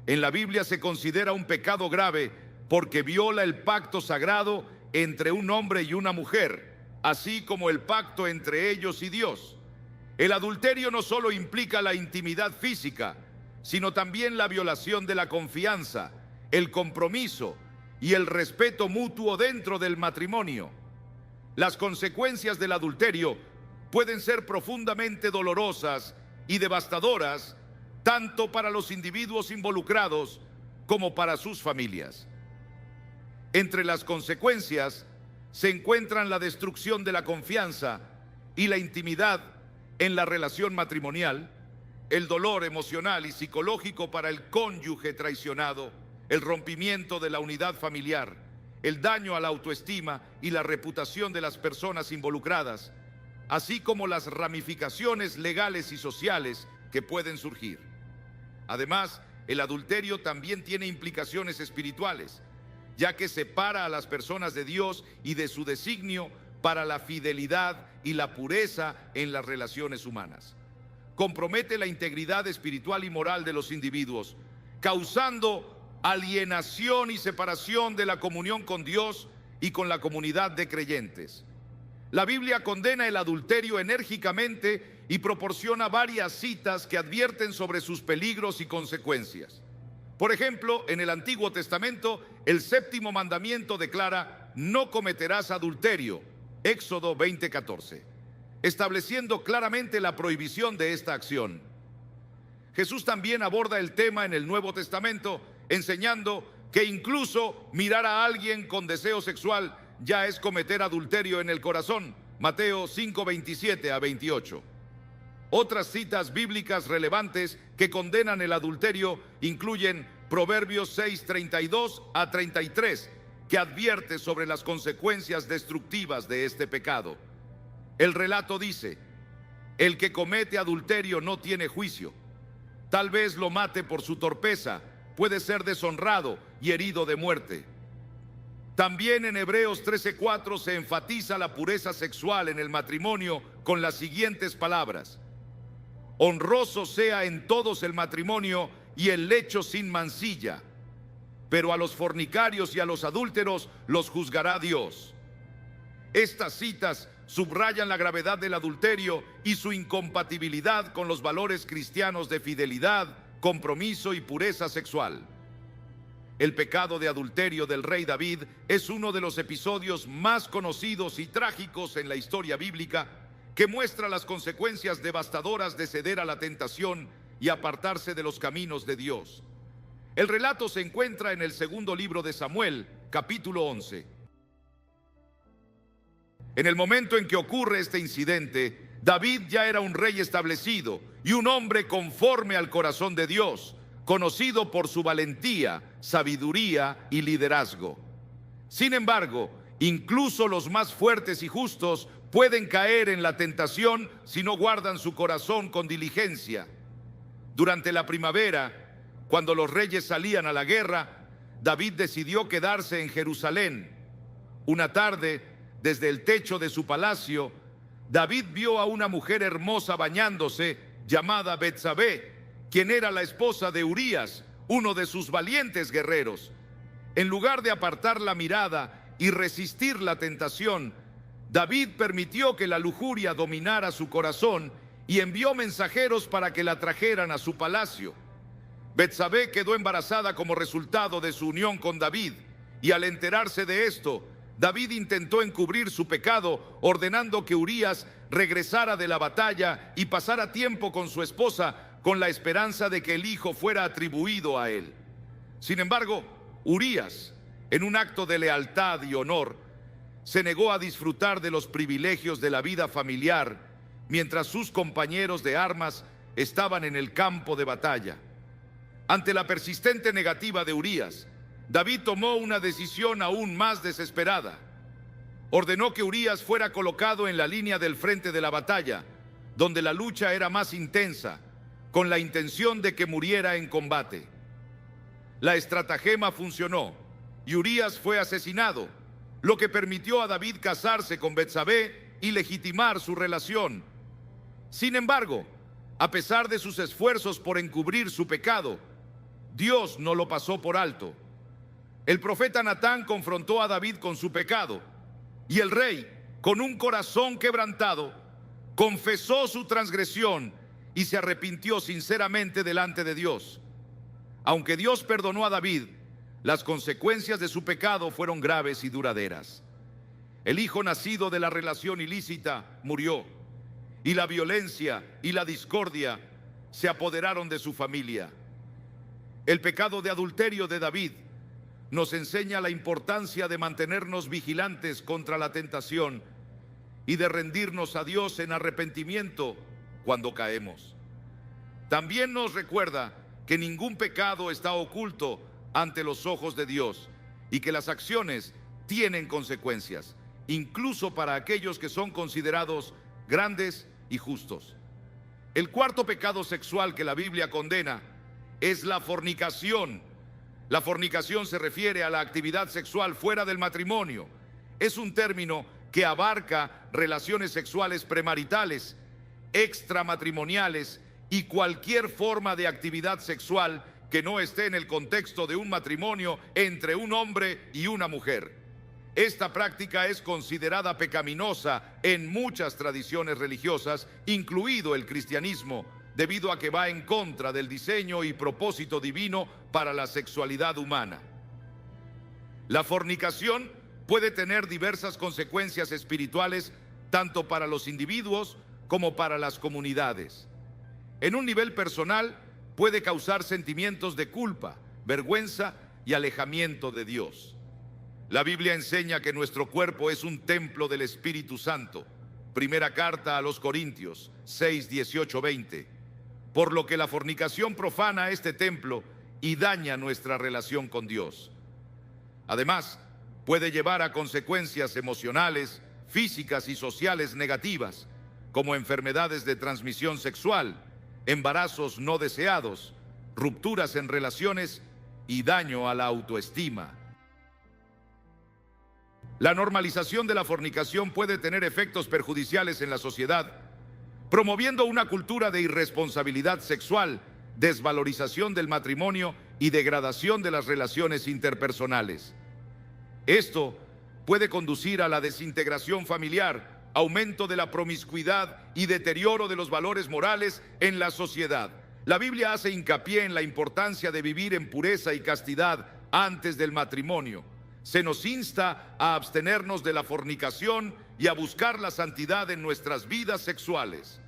En la Biblia se considera un pecado grave porque viola el pacto sagrado entre un hombre y una mujer, así como el pacto entre ellos y Dios. El adulterio no solo implica la intimidad física, sino también la violación de la confianza, el compromiso y el respeto mutuo dentro del matrimonio. Las consecuencias del adulterio pueden ser profundamente dolorosas y devastadoras, tanto para los individuos involucrados como para sus familias. Entre las consecuencias se encuentran la destrucción de la confianza y la intimidad en la relación matrimonial, el dolor emocional y psicológico para el cónyuge traicionado, el rompimiento de la unidad familiar, el daño a la autoestima y la reputación de las personas involucradas, así como las ramificaciones legales y sociales que pueden surgir. Además, el adulterio también tiene implicaciones espirituales, ya que separa a las personas de Dios y de su designio para la fidelidad y la pureza en las relaciones humanas. Compromete la integridad espiritual y moral de los individuos, causando alienación y separación de la comunión con Dios y con la comunidad de creyentes. La Biblia condena el adulterio enérgicamente y proporciona varias citas que advierten sobre sus peligros y consecuencias. Por ejemplo, en el Antiguo Testamento, el séptimo mandamiento declara: no cometerás adulterio, Éxodo 20:14, estableciendo claramente la prohibición de esta acción. Jesús también aborda el tema en el Nuevo Testamento, enseñando que incluso mirar a alguien con deseo sexual ya es cometer adulterio en el corazón, Mateo 5:27-28. Otras citas bíblicas relevantes que condenan el adulterio incluyen Proverbios 6:32-33, que advierte sobre las consecuencias destructivas de este pecado. El relato dice: el que comete adulterio no tiene juicio. Tal vez lo mate por su torpeza, puede ser deshonrado y herido de muerte. También en Hebreos 13:4 se enfatiza la pureza sexual en el matrimonio con las siguientes palabras: honroso sea en todos el matrimonio y el lecho sin mancilla, pero a los fornicarios y a los adúlteros los juzgará Dios. Estas citas subrayan la gravedad del adulterio y su incompatibilidad con los valores cristianos de fidelidad, compromiso y pureza sexual. El pecado de adulterio del rey David es uno de los episodios más conocidos y trágicos en la historia bíblica, que muestra las consecuencias devastadoras de ceder a la tentación y apartarse de los caminos de Dios. El relato se encuentra en el segundo libro de Samuel, capítulo 11. En el momento en que ocurre este incidente, David ya era un rey establecido y un hombre conforme al corazón de Dios, conocido por su valentía, sabiduría y liderazgo. Sin embargo, incluso los más fuertes y justos pueden caer en la tentación si no guardan su corazón con diligencia. Durante la primavera, cuando los reyes salían a la guerra, David decidió quedarse en Jerusalén. Una tarde, desde el techo de su palacio, David vio a una mujer hermosa bañándose, llamada Betsabé, quien era la esposa de Urías, uno de sus valientes guerreros. En lugar de apartar la mirada y resistir la tentación, David permitió que la lujuria dominara su corazón y envió mensajeros para que la trajeran a su palacio. Betsabé quedó embarazada como resultado de su unión con David, y al enterarse de esto, David intentó encubrir su pecado, ordenando que Urías regresara de la batalla y pasara tiempo con su esposa, con la esperanza de que el hijo fuera atribuido a él. Sin embargo, Urías, en un acto de lealtad y honor, se negó a disfrutar de los privilegios de la vida familiar mientras sus compañeros de armas estaban en el campo de batalla. Ante la persistente negativa de Urías, David tomó una decisión aún más desesperada. Ordenó que Urías fuera colocado en la línea del frente de la batalla, donde la lucha era más intensa, con la intención de que muriera en combate. La estratagema funcionó y Urías fue asesinado, lo que permitió a David casarse con Betsabé y legitimar su relación. Sin embargo, a pesar de sus esfuerzos por encubrir su pecado, Dios no lo pasó por alto. El profeta Natán confrontó a David con su pecado, y el rey, con un corazón quebrantado, confesó su transgresión y se arrepintió sinceramente delante de Dios. Aunque Dios perdonó a David, las consecuencias de su pecado fueron graves y duraderas. El hijo nacido de la relación ilícita murió, y la violencia y la discordia se apoderaron de su familia. El pecado de adulterio de David nos enseña la importancia de mantenernos vigilantes contra la tentación y de rendirnos a Dios en arrepentimiento cuando caemos. También nos recuerda que ningún pecado está oculto ante los ojos de Dios y que las acciones tienen consecuencias, incluso para aquellos que son considerados grandes y justos. El cuarto pecado sexual que la Biblia condena es la fornicación. La fornicación se refiere a la actividad sexual fuera del matrimonio. Es un término que abarca relaciones sexuales premaritales, extramatrimoniales y cualquier forma de actividad sexual que no esté en el contexto de un matrimonio entre un hombre y una mujer. Esta práctica es considerada pecaminosa en muchas tradiciones religiosas, incluido el cristianismo, debido a que va en contra del diseño y propósito divino para la sexualidad humana. La fornicación puede tener diversas consecuencias espirituales, tanto para los individuos como para las comunidades. En un nivel personal, puede causar sentimientos de culpa, vergüenza y alejamiento de Dios. La Biblia enseña que nuestro cuerpo es un templo del Espíritu Santo. Primera carta a los Corintios 6, 18, 20. Por lo que la fornicación profana este templo y daña nuestra relación con Dios. Además, puede llevar a consecuencias emocionales, físicas y sociales negativas, como enfermedades de transmisión sexual, embarazos no deseados, rupturas en relaciones y daño a la autoestima. La normalización de la fornicación puede tener efectos perjudiciales en la sociedad, promoviendo una cultura de irresponsabilidad sexual, desvalorización del matrimonio y degradación de las relaciones interpersonales. Esto puede conducir a la desintegración familiar, aumento de la promiscuidad y deterioro de los valores morales en la sociedad. La Biblia hace hincapié en la importancia de vivir en pureza y castidad antes del matrimonio. Se nos insta a abstenernos de la fornicación y a buscar la santidad en nuestras vidas sexuales.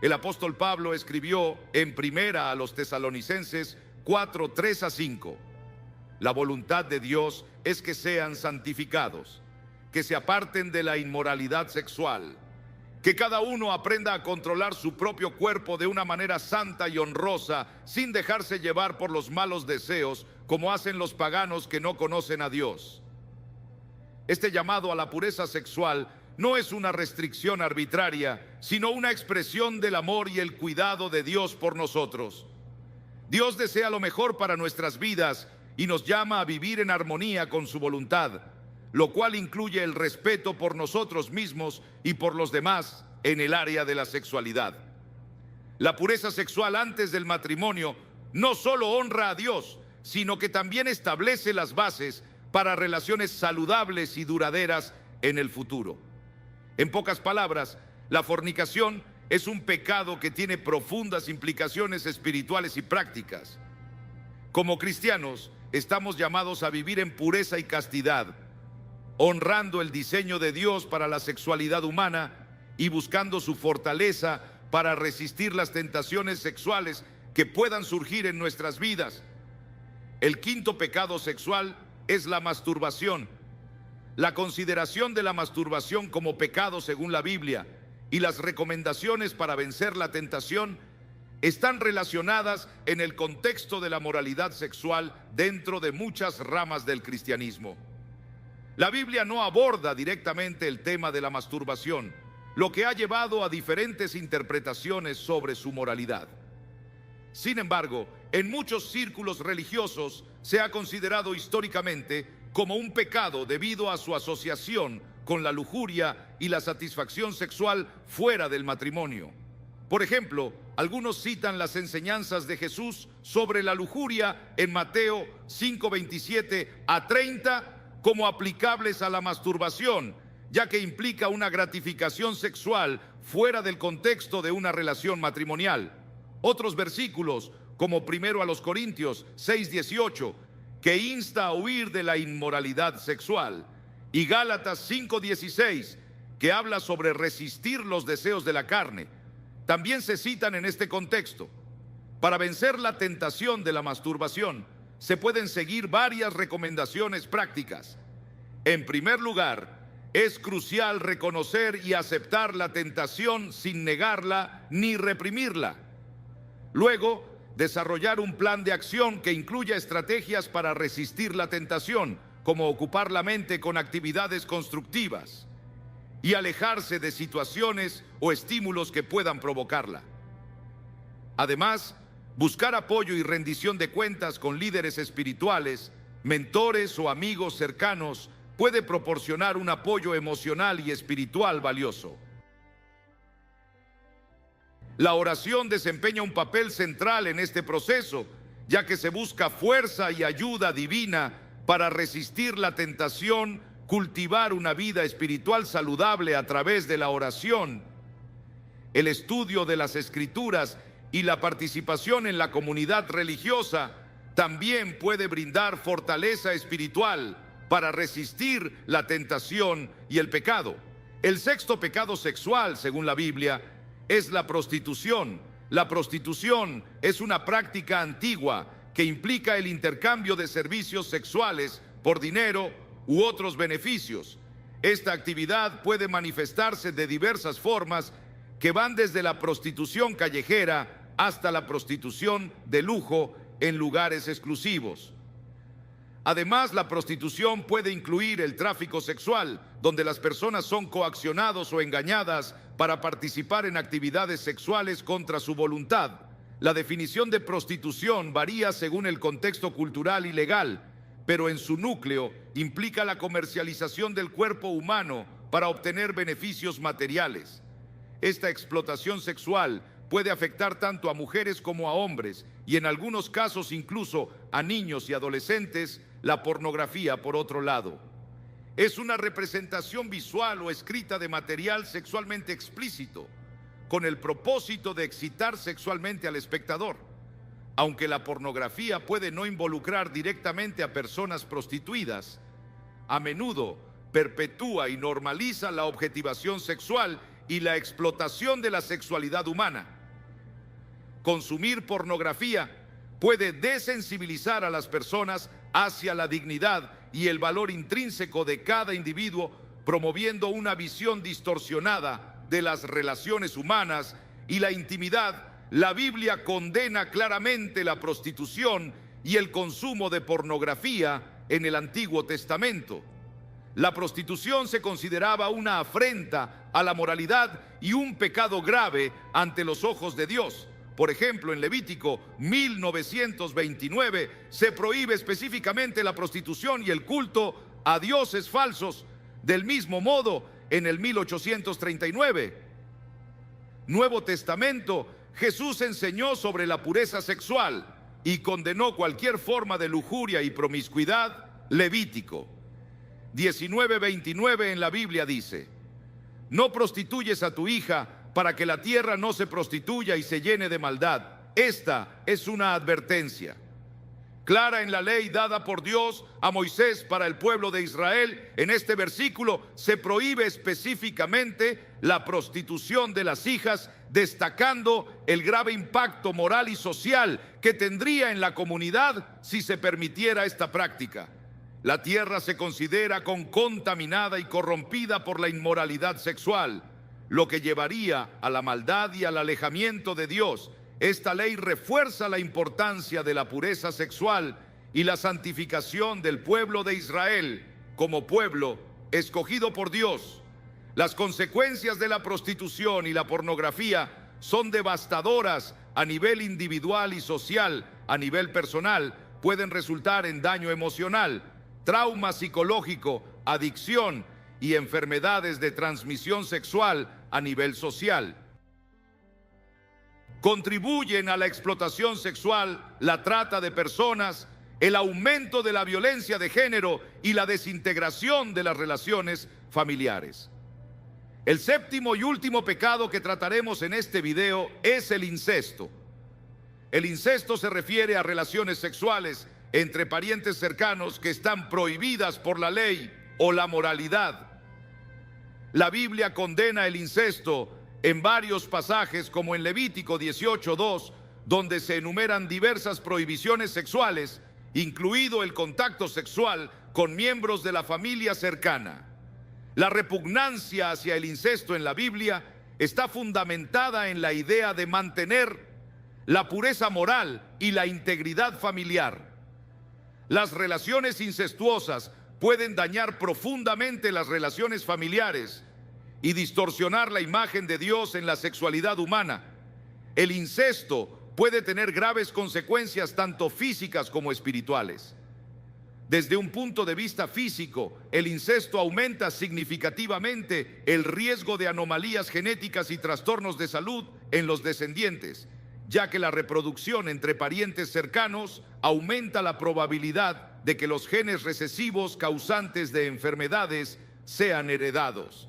El apóstol Pablo escribió en primera a los Tesalonicenses 4, 3 a 5. La voluntad de Dios es que sean santificados, que se aparten de la inmoralidad sexual, que cada uno aprenda a controlar su propio cuerpo de una manera santa y honrosa, sin dejarse llevar por los malos deseos, como hacen los paganos que no conocen a Dios. Este llamado a la pureza sexual no es una restricción arbitraria, sino una expresión del amor y el cuidado de Dios por nosotros. Dios desea lo mejor para nuestras vidas y nos llama a vivir en armonía con su voluntad, lo cual incluye el respeto por nosotros mismos y por los demás en el área de la sexualidad. La pureza sexual antes del matrimonio no solo honra a Dios, sino que también establece las bases para relaciones saludables y duraderas en el futuro. En pocas palabras, la fornicación es un pecado que tiene profundas implicaciones espirituales y prácticas. Como cristianos, estamos llamados a vivir en pureza y castidad, honrando el diseño de Dios para la sexualidad humana y buscando su fortaleza para resistir las tentaciones sexuales que puedan surgir en nuestras vidas. El quinto pecado sexual es la masturbación. La consideración de la masturbación como pecado según la Biblia y las recomendaciones para vencer la tentación están relacionadas en el contexto de la moralidad sexual dentro de muchas ramas del cristianismo. La Biblia no aborda directamente el tema de la masturbación, lo que ha llevado a diferentes interpretaciones sobre su moralidad. Sin embargo, en muchos círculos religiosos se ha considerado históricamente como un pecado debido a su asociación con la lujuria y la satisfacción sexual fuera del matrimonio. Por ejemplo, algunos citan las enseñanzas de Jesús sobre la lujuria en Mateo 5:27 a 30 como aplicables a la masturbación, ya que implica una gratificación sexual fuera del contexto de una relación matrimonial. Otros versículos, como 1 Corintios 6:18, que insta a huir de la inmoralidad sexual, y Gálatas 5:16, que habla sobre resistir los deseos de la carne, también se citan en este contexto. Para vencer la tentación de la masturbación, se pueden seguir varias recomendaciones prácticas. En primer lugar, es crucial reconocer y aceptar la tentación sin negarla ni reprimirla. Luego, desarrollar un plan de acción que incluya estrategias para resistir la tentación, como ocupar la mente con actividades constructivas y alejarse de situaciones o estímulos que puedan provocarla. Además, buscar apoyo y rendición de cuentas con líderes espirituales, mentores o amigos cercanos puede proporcionar un apoyo emocional y espiritual valioso. La oración desempeña un papel central en este proceso, ya que se busca fuerza y ayuda divina para resistir la tentación, cultivar una vida espiritual saludable a través de la oración, el estudio de las Escrituras y la participación en la comunidad religiosa también puede brindar fortaleza espiritual para resistir la tentación y el pecado. El sexto pecado sexual, según la Biblia, es la prostitución. La prostitución es una práctica antigua que implica el intercambio de servicios sexuales por dinero u otros beneficios. Esta actividad puede manifestarse de diversas formas que van desde la prostitución callejera hasta la prostitución de lujo en lugares exclusivos. Además, la prostitución puede incluir el tráfico sexual, donde las personas son coaccionados o engañadas para participar en actividades sexuales contra su voluntad. La definición de prostitución varía según el contexto cultural y legal, pero en su núcleo implica la comercialización del cuerpo humano para obtener beneficios materiales. Esta explotación sexual puede afectar tanto a mujeres como a hombres, y en algunos casos incluso a niños y adolescentes. La pornografía, por otro lado, es una representación visual o escrita de material sexualmente explícito, con el propósito de excitar sexualmente al espectador. Aunque la pornografía puede no involucrar directamente a personas prostituidas, a menudo perpetúa y normaliza la objetivación sexual y la explotación de la sexualidad humana. Consumir pornografía puede desensibilizar a las personas hacia la dignidad y el valor intrínseco de cada individuo, promoviendo una visión distorsionada de las relaciones humanas y la intimidad. La Biblia condena claramente la prostitución y el consumo de pornografía en el Antiguo Testamento. La prostitución se consideraba una afrenta a la moralidad y un pecado grave ante los ojos de Dios. Por ejemplo, en Levítico 1929 se prohíbe específicamente la prostitución y el culto a dioses falsos. Del mismo modo, en el 1839, Nuevo Testamento, Jesús enseñó sobre la pureza sexual y condenó cualquier forma de lujuria y promiscuidad. Levítico 19:29 en la Biblia dice: no prostituyes a tu hija para que la tierra no se prostituya y se llene de maldad. Esta es una advertencia clara en la ley dada por Dios a Moisés para el pueblo de Israel. En este versículo se prohíbe específicamente la prostitución de las hijas, destacando el grave impacto moral y social que tendría en la comunidad si se permitiera esta práctica. La tierra se considera contaminada y corrompida por la inmoralidad sexual, lo que llevaría a la maldad y al alejamiento de Dios. Esta ley refuerza la importancia de la pureza sexual y la santificación del pueblo de Israel como pueblo escogido por Dios. Las consecuencias de la prostitución y la pornografía son devastadoras a nivel individual y social. A nivel personal, pueden resultar en daño emocional, trauma psicológico, adicción y enfermedades de transmisión sexual a nivel social. Contribuyen a la explotación sexual, la trata de personas el aumento de la violencia de género y la desintegración de las relaciones familiares. El séptimo y último pecado que trataremos en este video es el incesto. El incesto se refiere a relaciones sexuales entre parientes cercanos que están prohibidas por la ley o la moralidad. La Biblia condena el incesto en varios pasajes, como en Levítico 18:2, donde se enumeran diversas prohibiciones sexuales, incluido el contacto sexual con miembros de la familia cercana. La repugnancia hacia el incesto en la Biblia está fundamentada en la idea de mantener la pureza moral y la integridad familiar. Las relaciones incestuosas pueden dañar profundamente las relaciones familiares y distorsionar la imagen de Dios en la sexualidad humana. El incesto puede tener graves consecuencias tanto físicas como espirituales. Desde un punto de vista físico, el incesto aumenta significativamente el riesgo de anomalías genéticas y trastornos de salud en los descendientes, ya que la reproducción entre parientes cercanos aumenta la probabilidad de que los genes recesivos causantes de enfermedades sean heredados.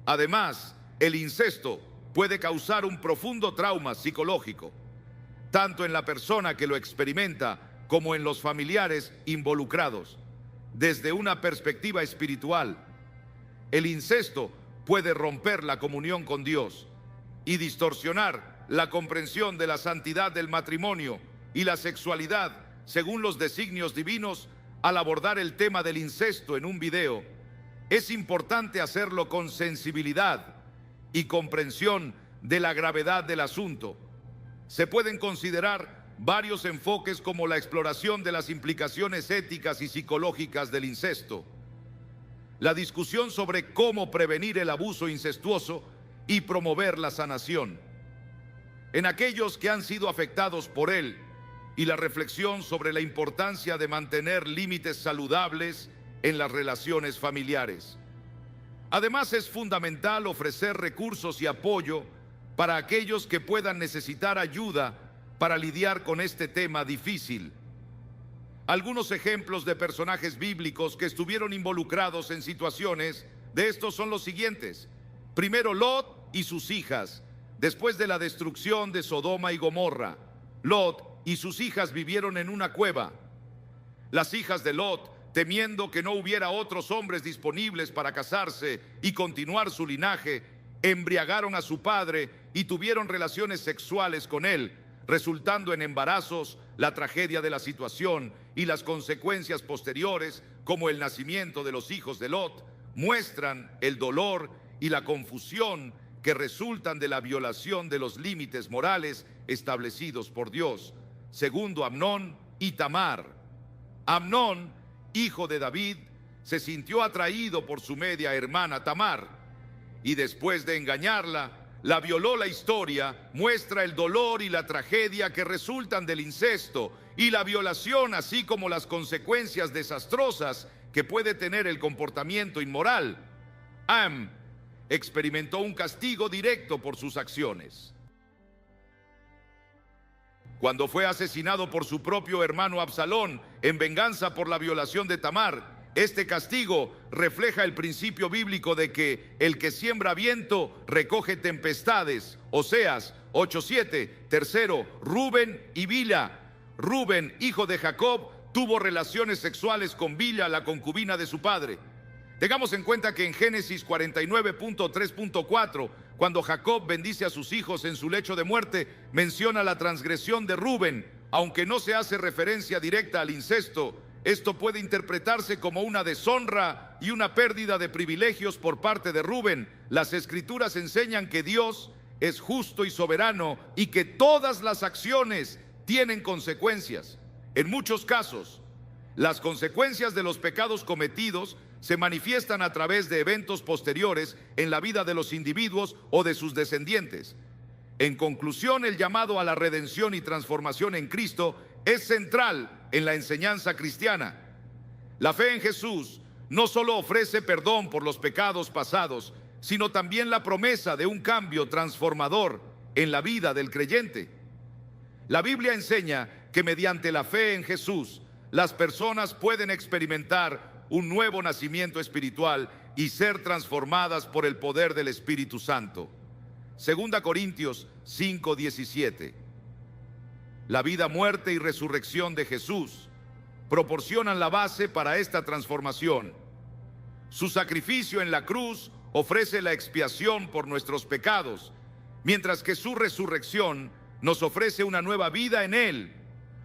Además, el incesto puede causar un profundo trauma psicológico, tanto en la persona que lo experimenta como en los familiares involucrados. Desde una perspectiva espiritual, el incesto puede romper la comunión con Dios y distorsionar la comprensión de la santidad del matrimonio y la sexualidad según los designios divinos. Al abordar el tema del incesto en un video, es importante hacerlo con sensibilidad y comprensión de la gravedad del asunto. Se pueden considerar varios enfoques, como la exploración de las implicaciones éticas y psicológicas del incesto, la discusión sobre cómo prevenir el abuso incestuoso y promover la sanación en aquellos que han sido afectados por él, y la reflexión sobre la importancia de mantener límites saludables en las relaciones familiares. Además, es fundamental ofrecer recursos y apoyo para aquellos que puedan necesitar ayuda para lidiar con este tema difícil. Algunos ejemplos de personajes bíblicos que estuvieron involucrados en situaciones de estos son los siguientes. Primero, Lot y sus hijas. Después de la destrucción de Sodoma y Gomorra, Lot y sus hijas vivieron en una cueva. Las hijas de Lot, temiendo que no hubiera otros hombres disponibles para casarse y continuar su linaje, embriagaron a su padre y tuvieron relaciones sexuales con él, resultando en embarazos. La tragedia de la situación y las consecuencias posteriores, como el nacimiento de los hijos de Lot, muestran el dolor y la confusión que resultan de la violación de los límites morales establecidos por Dios. Segundo, Amnón y Tamar. Amnón, hijo de David, se sintió atraído por su media hermana Tamar, y después de engañarla, la violó. La historia muestra el dolor y la tragedia que resultan del incesto y la violación, así como las consecuencias desastrosas que puede tener el comportamiento inmoral. Am experimentó un castigo directo por sus acciones. Cuando fue asesinado por su propio hermano Absalón en venganza por la violación de Tamar, este castigo refleja el principio bíblico de que el que siembra viento recoge tempestades. Oseas 8:7. Tercero, Rubén y Bilha. Rubén, hijo de Jacob, tuvo relaciones sexuales con Bilha, la concubina de su padre. Tengamos en cuenta que en Génesis 49.3.4, cuando Jacob bendice a sus hijos en su lecho de muerte, menciona la transgresión de Rubén. Aunque no se hace referencia directa al incesto, esto puede interpretarse como una deshonra y una pérdida de privilegios por parte de Rubén. Las Escrituras enseñan que Dios es justo y soberano y que todas las acciones tienen consecuencias. En muchos casos, las consecuencias de los pecados cometidos se manifiestan a través de eventos posteriores en la vida de los individuos o de sus descendientes. En conclusión, el llamado a la redención y transformación en Cristo es central en la enseñanza cristiana. La fe en Jesús no solo ofrece perdón por los pecados pasados, sino también la promesa de un cambio transformador en la vida del creyente. La Biblia enseña que mediante la fe en Jesús, las personas pueden experimentar un nuevo nacimiento espiritual y ser transformadas por el poder del Espíritu Santo. 2 Corintios 5:17. La vida, muerte y resurrección de Jesús proporcionan la base para esta transformación. Su sacrificio en la cruz ofrece la expiación por nuestros pecados, mientras que su resurrección nos ofrece una nueva vida en Él.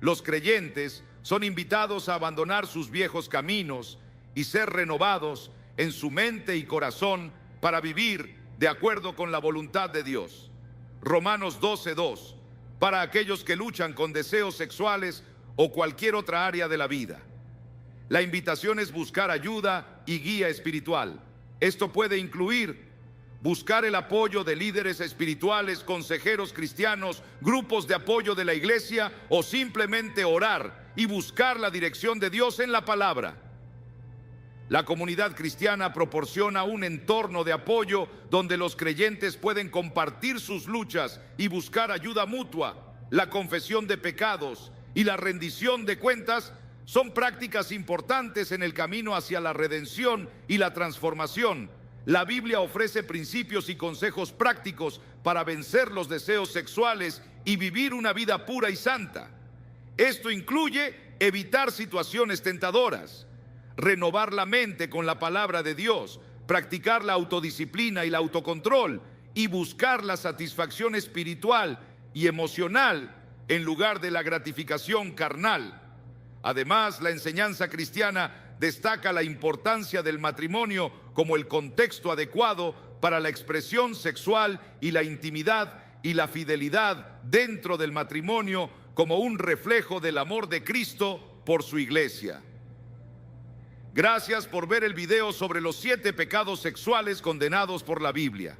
Los creyentes son invitados a abandonar sus viejos caminos y ser renovados en su mente y corazón para vivir de acuerdo con la voluntad de Dios. Romanos 12:2, para aquellos que luchan con deseos sexuales o cualquier otra área de la vida. La invitación es buscar ayuda y guía espiritual. Esto puede incluir buscar el apoyo de líderes espirituales, consejeros cristianos, grupos de apoyo de la iglesia o simplemente orar y buscar la dirección de Dios en la palabra. La comunidad cristiana proporciona un entorno de apoyo donde los creyentes pueden compartir sus luchas y buscar ayuda mutua. La confesión de pecados y la rendición de cuentas son prácticas importantes en el camino hacia la redención y la transformación. La Biblia ofrece principios y consejos prácticos para vencer los deseos sexuales y vivir una vida pura y santa. Esto incluye evitar situaciones tentadoras, renovar la mente con la palabra de Dios, practicar la autodisciplina y el autocontrol y buscar la satisfacción espiritual y emocional en lugar de la gratificación carnal. Además, la enseñanza cristiana destaca la importancia del matrimonio como el contexto adecuado para la expresión sexual y la intimidad y la fidelidad dentro del matrimonio como un reflejo del amor de Cristo por su iglesia. Gracias por ver el video sobre los 7 pecados sexuales condenados por la Biblia.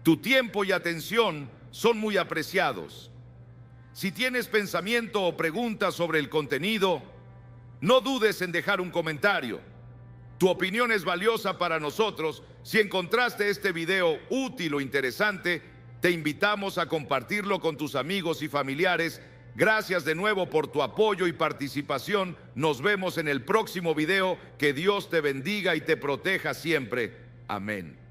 Tu tiempo y atención son muy apreciados. Si tienes pensamiento o preguntas sobre el contenido, no dudes en dejar un comentario. Tu opinión es valiosa para nosotros. Si encontraste este video útil o interesante, te invitamos a compartirlo con tus amigos y familiares. Gracias de nuevo por tu apoyo y participación. Nos vemos en el próximo video. Que Dios te bendiga y te proteja siempre. Amén.